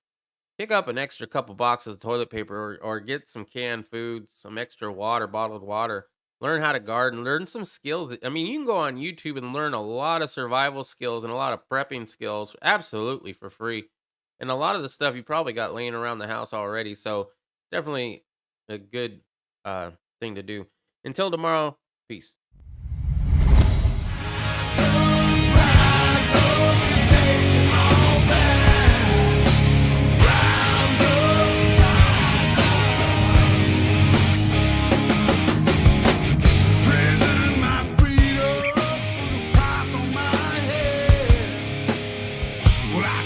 pick up an extra couple boxes of toilet paper or get some canned food, some extra water, bottled water. Learn how to garden, learn some skills. I mean, you can go on YouTube and learn a lot of survival skills and a lot of prepping skills absolutely for free. And a lot of the stuff you probably got laying around the house already. So definitely a good thing to do. Until tomorrow, peace. Well, I